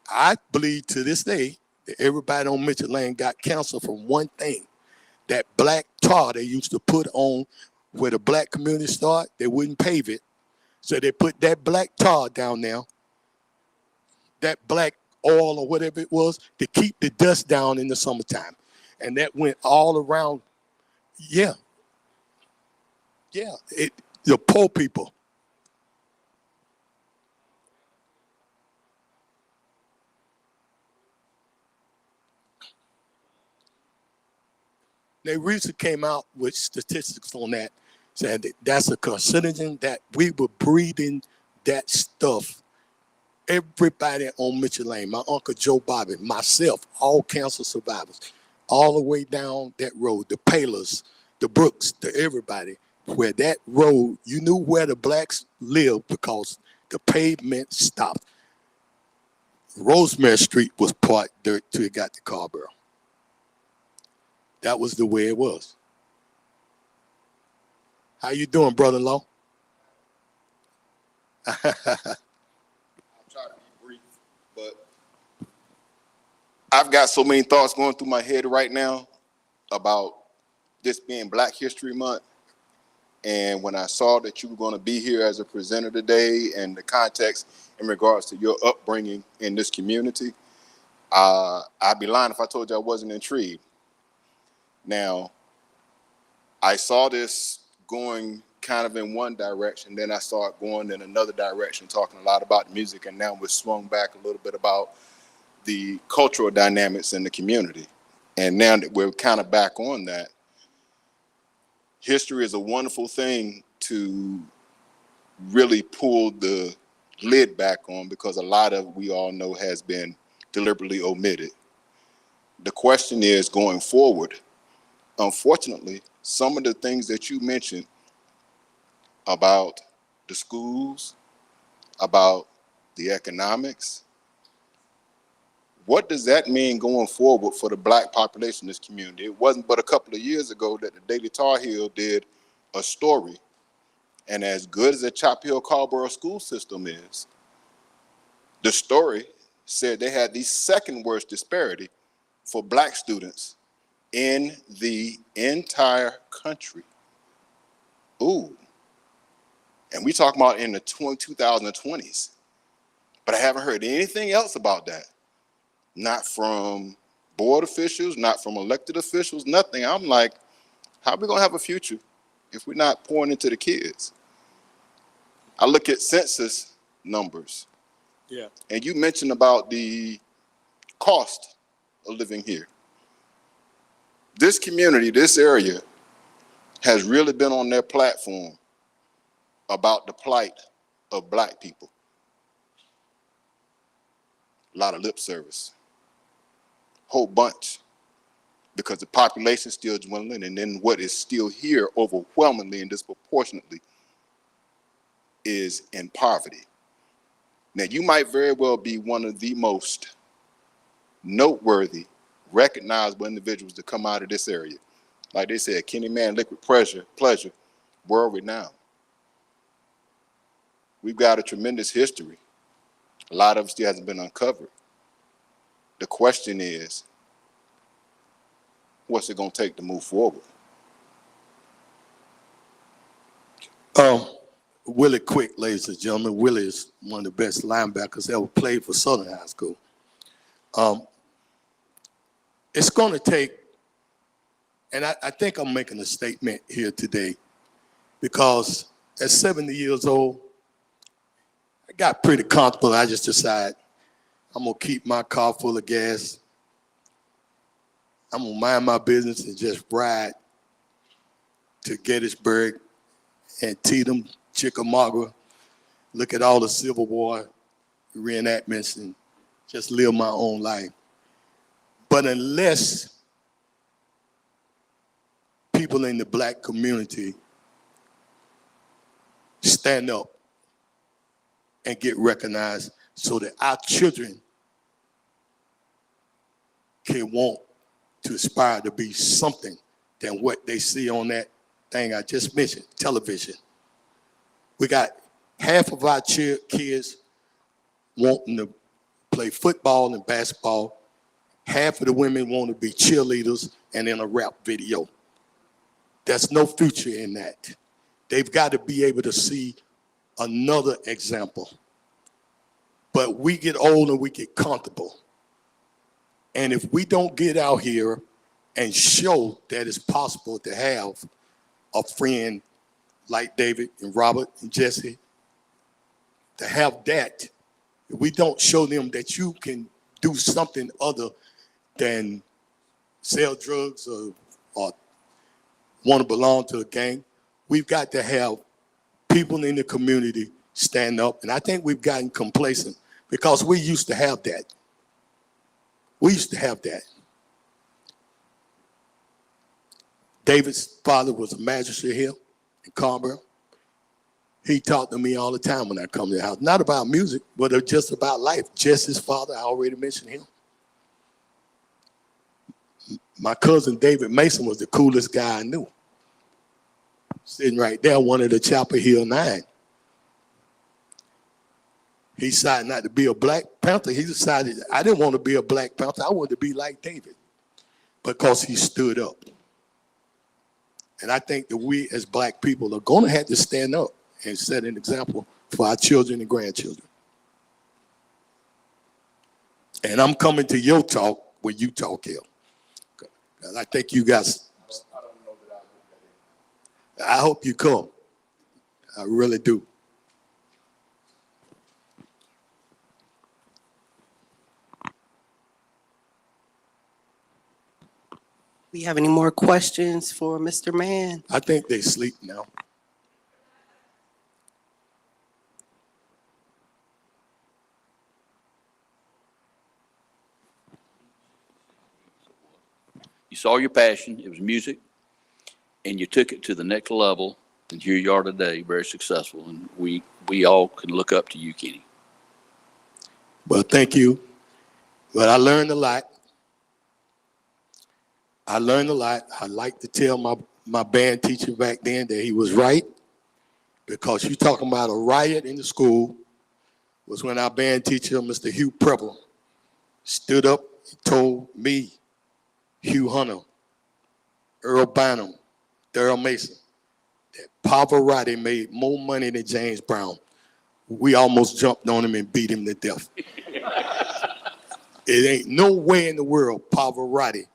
I believe to this day that everybody on Mitchell Lane got cancer from one thing. That black tar they used to put on where the black community started, they wouldn't pave it. So they put that black tar down there. that black oil or whatever it was to keep the dust down in the summertime. And that went all around. Yeah, yeah. The poor people. They recently came out with statistics on that, saying that that's a carcinogen, that we were breathing that stuff. Everybody on Mitchell Lane, my uncle Joe Bobby, myself, all cancer survivors, all the way down that road, the Paylors, the Brooks, the everybody, where that road, you knew where the blacks lived because the pavement stopped. Rosemary Street was part dirt till it got to Carborough. That was the way it was. How you doing, brother-in-law? I'll try to be brief, but I've got so many thoughts going through my head right now about this being Black History Month. And when I saw that you were going to be here as a presenter today and the context in regards to your upbringing in this community, I'd be lying if I told you I wasn't intrigued. Now, I saw this going kind of in one direction, then I saw it going in another direction, talking a lot about music, and now we're swung back a little bit about the cultural dynamics in the community. And now that we're kind of back on that, history is a wonderful thing to really pull the lid back on, because a lot of, we all know, has been deliberately omitted. The question is, going forward, unfortunately, some of the things that you mentioned about the schools, about the economics, what does that mean going forward for the Black population in this community? It wasn't but a couple of years ago that the Daily Tar Heel did a story, and as good as the Chapel Hill Carborough school system is, the story said they had the second worst disparity for Black students in the entire country. Ooh. And we talking about in the 2020s. But I haven't heard anything else about that. Not from board officials, not from elected officials, nothing. I'm like, how are we going to have a future if we're not pouring into the kids? I look at census numbers. Yeah. And you mentioned about the cost of living here. This community, this area, has really been on their platform about the plight of Black people. A lot of lip service. Whole bunch. Because the population is still dwindling, and then what is still here overwhelmingly and disproportionately is in poverty. Now, you might very well be one of the most noteworthy, recognizable individuals to come out of this area. Like they said, Kenny Mann, Liquid Pleasure, world renowned. We've got a tremendous history. A lot of it still hasn't been uncovered. The question is, what's it going to take to move forward? Willie Quick, ladies and gentlemen. Willie is one of the best linebackers ever played for Southern High School. It's going to take, and I think I'm making a statement here today, because at 70 years old, I got pretty comfortable. I just decided I'm going to keep my car full of gas. I'm going to mind my business and just ride to Gettysburg and Tatum, Chickamauga, look at all the Civil War reenactments and just live my own life. But unless people in the Black community stand up and get recognized so that our children can want to aspire to be something than what they see on that thing I just mentioned, television. We got half of our kids wanting to play football and basketball. Half of the women want to be cheerleaders and in a rap video. There's no future in that. They've got to be able to see another example. But we get old and we get comfortable. And if we don't get out here and show that it's possible to have a friend like David and Robert and Jesse, to have that, if we don't show them that you can do something other than sell drugs or want to belong to a gang, we've got to have people in the community stand up. And I think we've gotten complacent because we used to have that. We used to have that. David's father was a magistrate here in Carver. He talked to me all the time when I come to the house, not about music, but just about life. Jesse's father, I already mentioned him. My cousin David Mason was the coolest guy I knew. Sitting right there, one of the Chapel Hill Nine. He decided not to be a Black Panther. He decided, I didn't want to be a Black Panther. I wanted to be like David because he stood up. And I think that we as Black people are going to have to stand up and set an example for our children and grandchildren. And I'm coming to your talk when you talk here. And I think you guys, I hope you come. I really do. We have any more questions for Mr. Mann? I think they sleep now. You saw your passion, it was music, and you took it to the next level, and here you are today, very successful, and we all can look up to you, Kenny. Well, thank you. But I learned a lot. I like to tell my band teacher back then that he was right, because you talking about a riot in the school was when our band teacher, Mr. Hugh Preble, stood up and told me, Hugh Hunter, Earl Bynum, Darrell Mason, that Pavarotti made more money than James Brown. We almost jumped on him and beat him to death. It ain't no way in the world Pavarotti.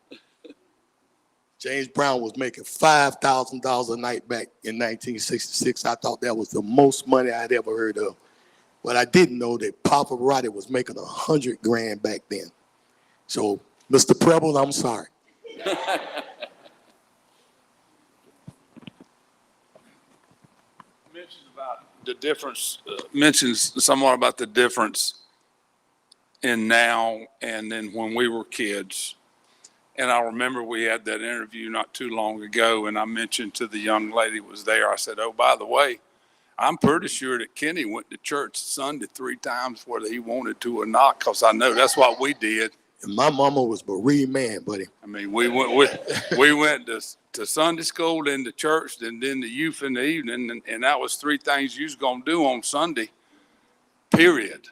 James Brown was making $5,000 a night back in 1966. I thought that was the most money I'd ever heard of. But I didn't know that Pavarotti was making $100 grand back then. So, Mr. Preble, I'm sorry. Mentions about the difference, mentions somewhat about the difference in now and then when we were kids. And I remember we had that interview not too long ago, and I mentioned to the young lady who was there, I said, oh, by the way, I'm pretty sure that Kenny went to church Sunday 3 times whether he wanted to or not, because I know that's what we did. And my mama was bereaved man, buddy. I mean, we went to Sunday school, then to church, then the youth in the evening, and that was 3 things you was going to do on Sunday, period.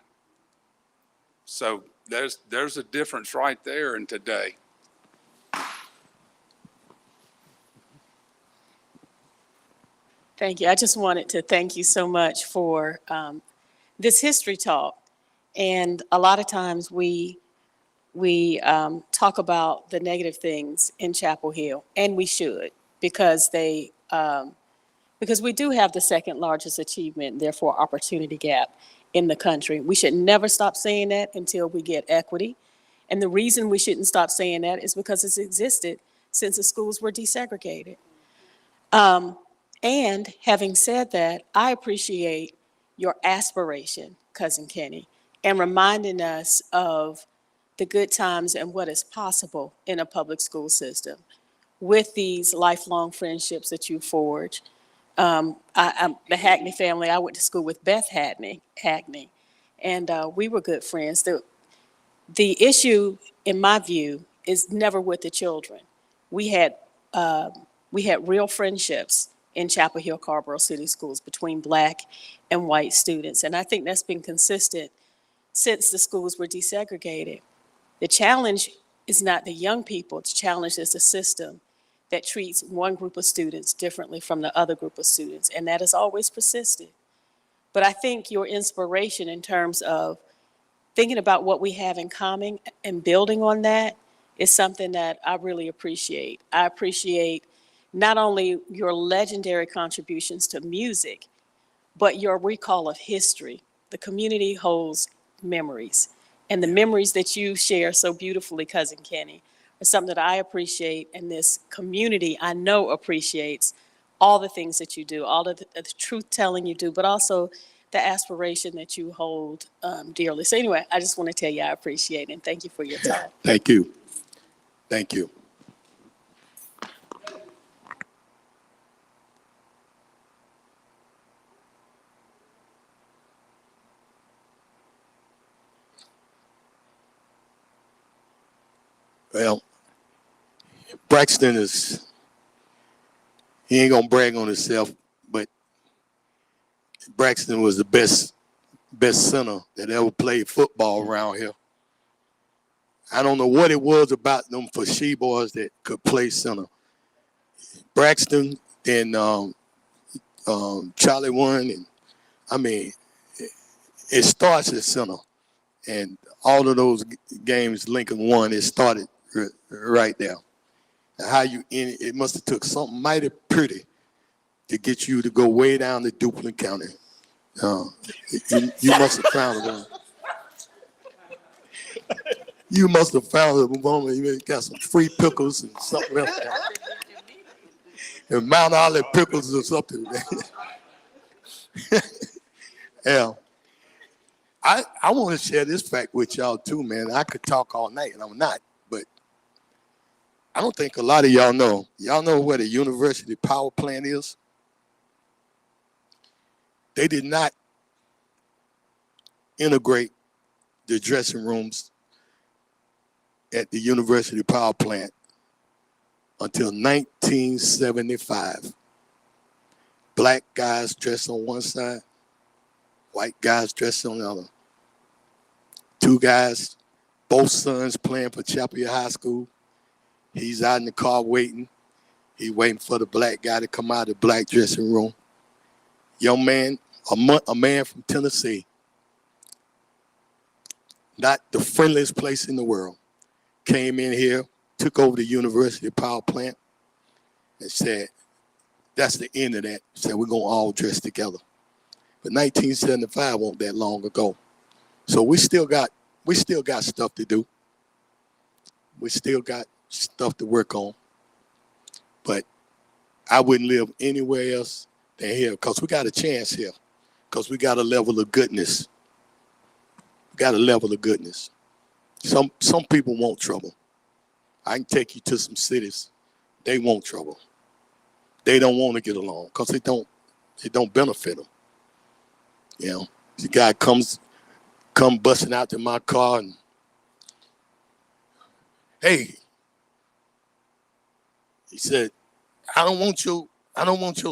So there's a difference right there in today. Thank you. I just wanted to thank you so much for this history talk. And a lot of times we talk about the negative things in Chapel Hill, and we should, because because we do have the second largest achievement, therefore opportunity gap in the country. We should never stop saying that until we get equity. And the reason we shouldn't stop saying that is because it's existed since the schools were desegregated. And having said that, I appreciate your aspiration, Cousin Kenny, and reminding us of the good times and what is possible in a public school system with these lifelong friendships that you forge. I'm the Hackney family. I went to school with Beth Hackney, and we were good friends. The issue, in my view, is never with the children. We had real friendships in Chapel Hill, Carrboro City Schools between Black and white students, and I think that's been consistent since the schools were desegregated. The challenge is not the young people. The challenge is the system that treats one group of students differently from the other group of students, and that has always persisted. But I think your inspiration in terms of thinking about what we have in common and building on that is something that I really appreciate. I appreciate not only your legendary contributions to music, but your recall of history. The community holds memories. And the memories that you share so beautifully, Cousin Kenny, are something that I appreciate, and this community I know appreciates all the things that you do, all of the truth telling you do, but also the aspiration that you hold dearly. So anyway, I just want to tell you I appreciate it, and thank you for your time. Thank you. Thank you. Well, Braxton he ain't gonna brag on himself, but Braxton was the best center that ever played football around here. I don't know what it was about them for she boys that could play center. Braxton and Charlie Warren, and I mean, it starts at center, and all of those games Lincoln won, it started right there. How you in it must have took something mighty pretty to get you to go way down to Duplin County. You must have found a woman. You must have found a woman. You got some free pickles and something else. And Mount Olive pickles or something. Yeah. I want to share this fact with y'all too, man. I could talk all night, and I'm not, but I don't think a lot of y'all know. Y'all know where the university power plant is? They did not integrate the dressing rooms at the university power plant until 1975. Black guys dressed on one side, white guys dressed on the other. Two guys, both sons playing for Chapel Hill High School. He's out in the car waiting. He waiting for the black guy to come out of the black dressing room. Young man, a man from Tennessee, not the friendliest place in the world, came in here, took over the university power plant, and said, that's the end of that. Said, we're going to all dress together. But 1975 wasn't that long ago. So we still got stuff to do. We still got stuff to work on. But I wouldn't live anywhere else than here because we got a chance here because we got a level of goodness. We got a level of goodness. Some people want trouble. I can take you to some cities. They want trouble. They don't want to get along because it don't benefit them. You know, the guy come busting out to my car and, hey, he said, I don't want your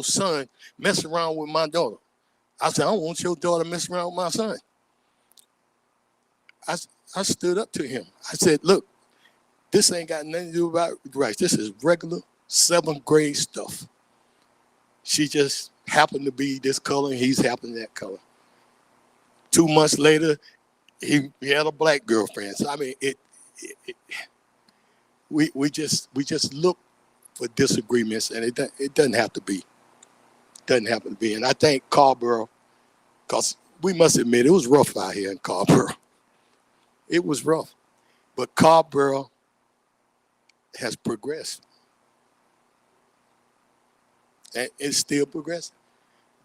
son messing around with my daughter. I said, I don't want your daughter messing around with my son. I stood up to him. I said, look, this ain't got nothing to do about rights. This is regular 7th grade stuff. She just happened to be this color and he's happened that color. 2 months later, he had a black girlfriend. So I mean, we just look for disagreements, and it doesn't have to be. Doesn't happen to be. And I think Carrboro, because we must admit it was rough out here in Carrboro. It was rough, but Carrboro has progressed, and it's still progressing.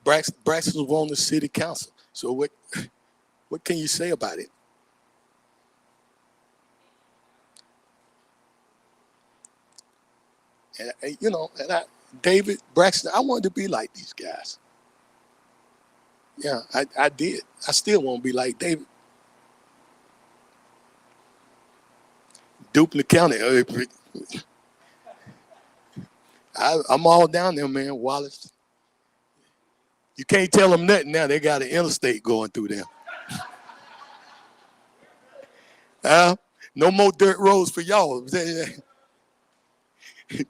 Braxton was on the city council. So what can you say about it? And you know, David Braxton, I wanted to be like these guys. Yeah, I did. I still want to be like David. Duplin County. I'm all down there, man. Wallace. You can't tell them nothing now. They got an interstate going through there. No more dirt roads for y'all.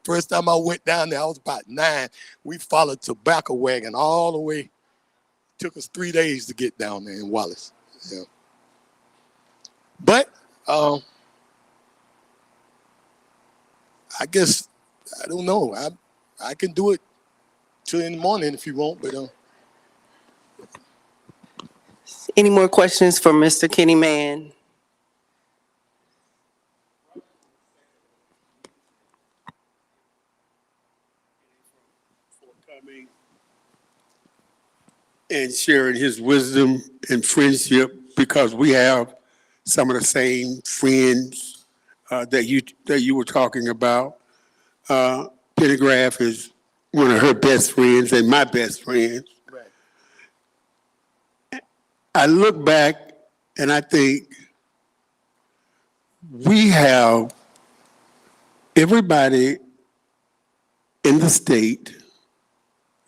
First time I went down there, I was about 9. We followed tobacco wagon all the way. Took us 3 days to get down there in Wallace. Yeah. But I guess I don't know. I can do it till in the morning if you want, but Any more questions for Mr. Kenny Mann? Coming and sharing his wisdom and friendship, because we have some of the same friends that you were talking about. Penny Graff is one of her best friends and my best friends. I look back and I think we have everybody in the state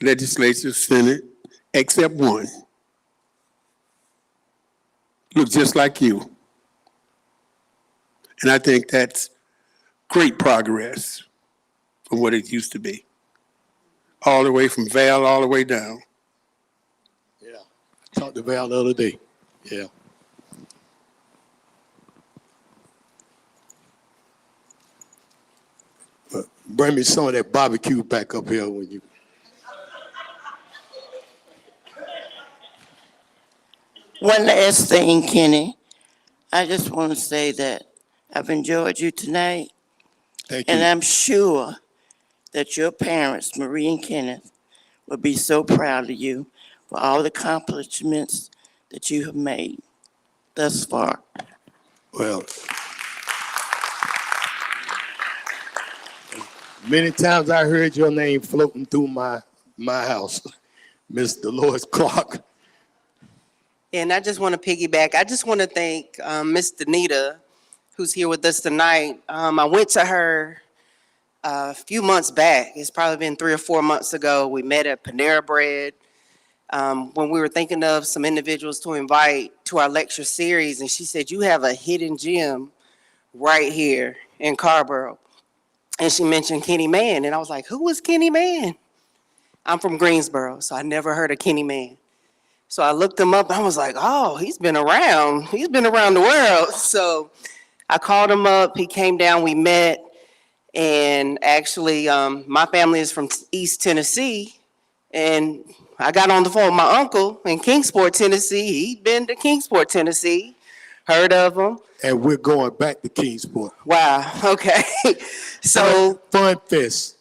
legislature, Senate, except one, look just like you. And I think that's great progress from what it used to be. All the way from Val all the way down. yeah. I talked to Val the other day. Yeah. But bring me some of that barbecue back up here when you. One last thing, Kenny. I just want to say that I've enjoyed you tonight, Thank and you. I'm sure that your parents, Marie and Kenneth, will be so proud of you for all the accomplishments that you have made thus far. Well, many times I heard your name floating through my house, Miss Dolores Clark. And I just want to piggyback. I just want to thank Miss Danita, who's here with us tonight. I went to her a few months back. It's probably been 3 or 4 months ago. We met at Panera Bread when we were thinking of some individuals to invite to our lecture series. And she said, "You have a hidden gem right here in Carborough." And she mentioned Kenny Mann. And I was like, "Who is Kenny Mann?" I'm from Greensboro, so I never heard of Kenny Mann. So I looked him up. I was like, "Oh, he's been around. He's been around the world." So I called him up. He came down. We met. And actually, my family is from East Tennessee. And I got on the phone with my uncle in Kingsport, Tennessee. He'd been to Kingsport, Tennessee. Heard of him. And we're going back to Kingsport. Wow. Okay. So Fun Fest,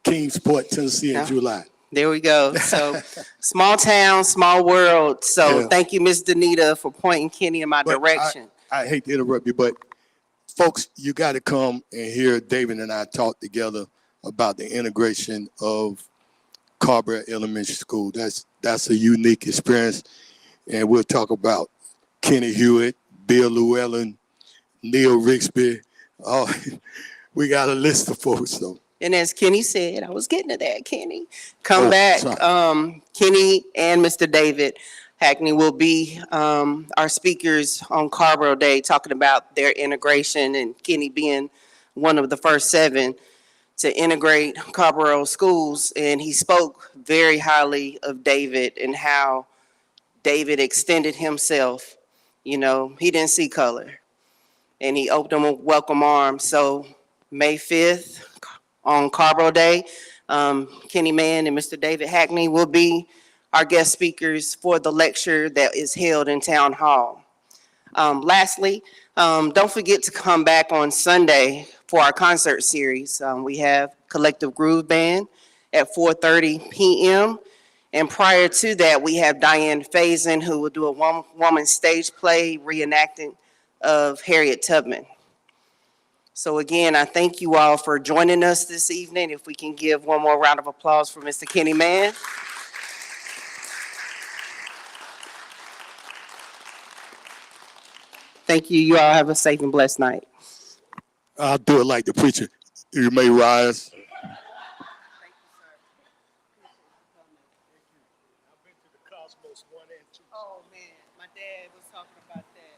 Kingsport, Tennessee in Yeah. July. there we go. So small town, small world. So Yeah. thank you, Miss Danita, for pointing Kenny in my But direction. I hate to interrupt you, but folks, you got to come and hear David and I talk together about the integration of Carborough Elementary School. That's a unique experience, and we'll talk about Kenny Hewitt, Bill Llewellyn, Neil Rixby. Oh, we got a list of folks. So And as Kenny said, I was getting to that, Kenny. Come Oh, back. sorry. Kenny and Mr. David Hackney will be our speakers on Carborough Day, talking about their integration, and Kenny being one of the first 7 to integrate Carborough schools. And he spoke very highly of David and how David extended himself. You know, he didn't see color, and he opened them with welcome arms. So May 5th, on Carborough Day, Kenny Mann and Mr. David Hackney will be our guest speakers for the lecture that is held in Town Hall. Lastly, don't forget to come back on Sunday for our concert series. We have Collective Groove Band at 4:30 p.m. And prior to that, we have Diane Faison, who will do a one-woman stage play reenacting of Harriet Tubman. So again, I thank you all for joining us this evening. If we can give one more round of applause for Mr. Kenny Mann. Thank you. You all have a safe and blessed night. I'll do it like the preacher. You may rise. Oh man, my dad was talking about that.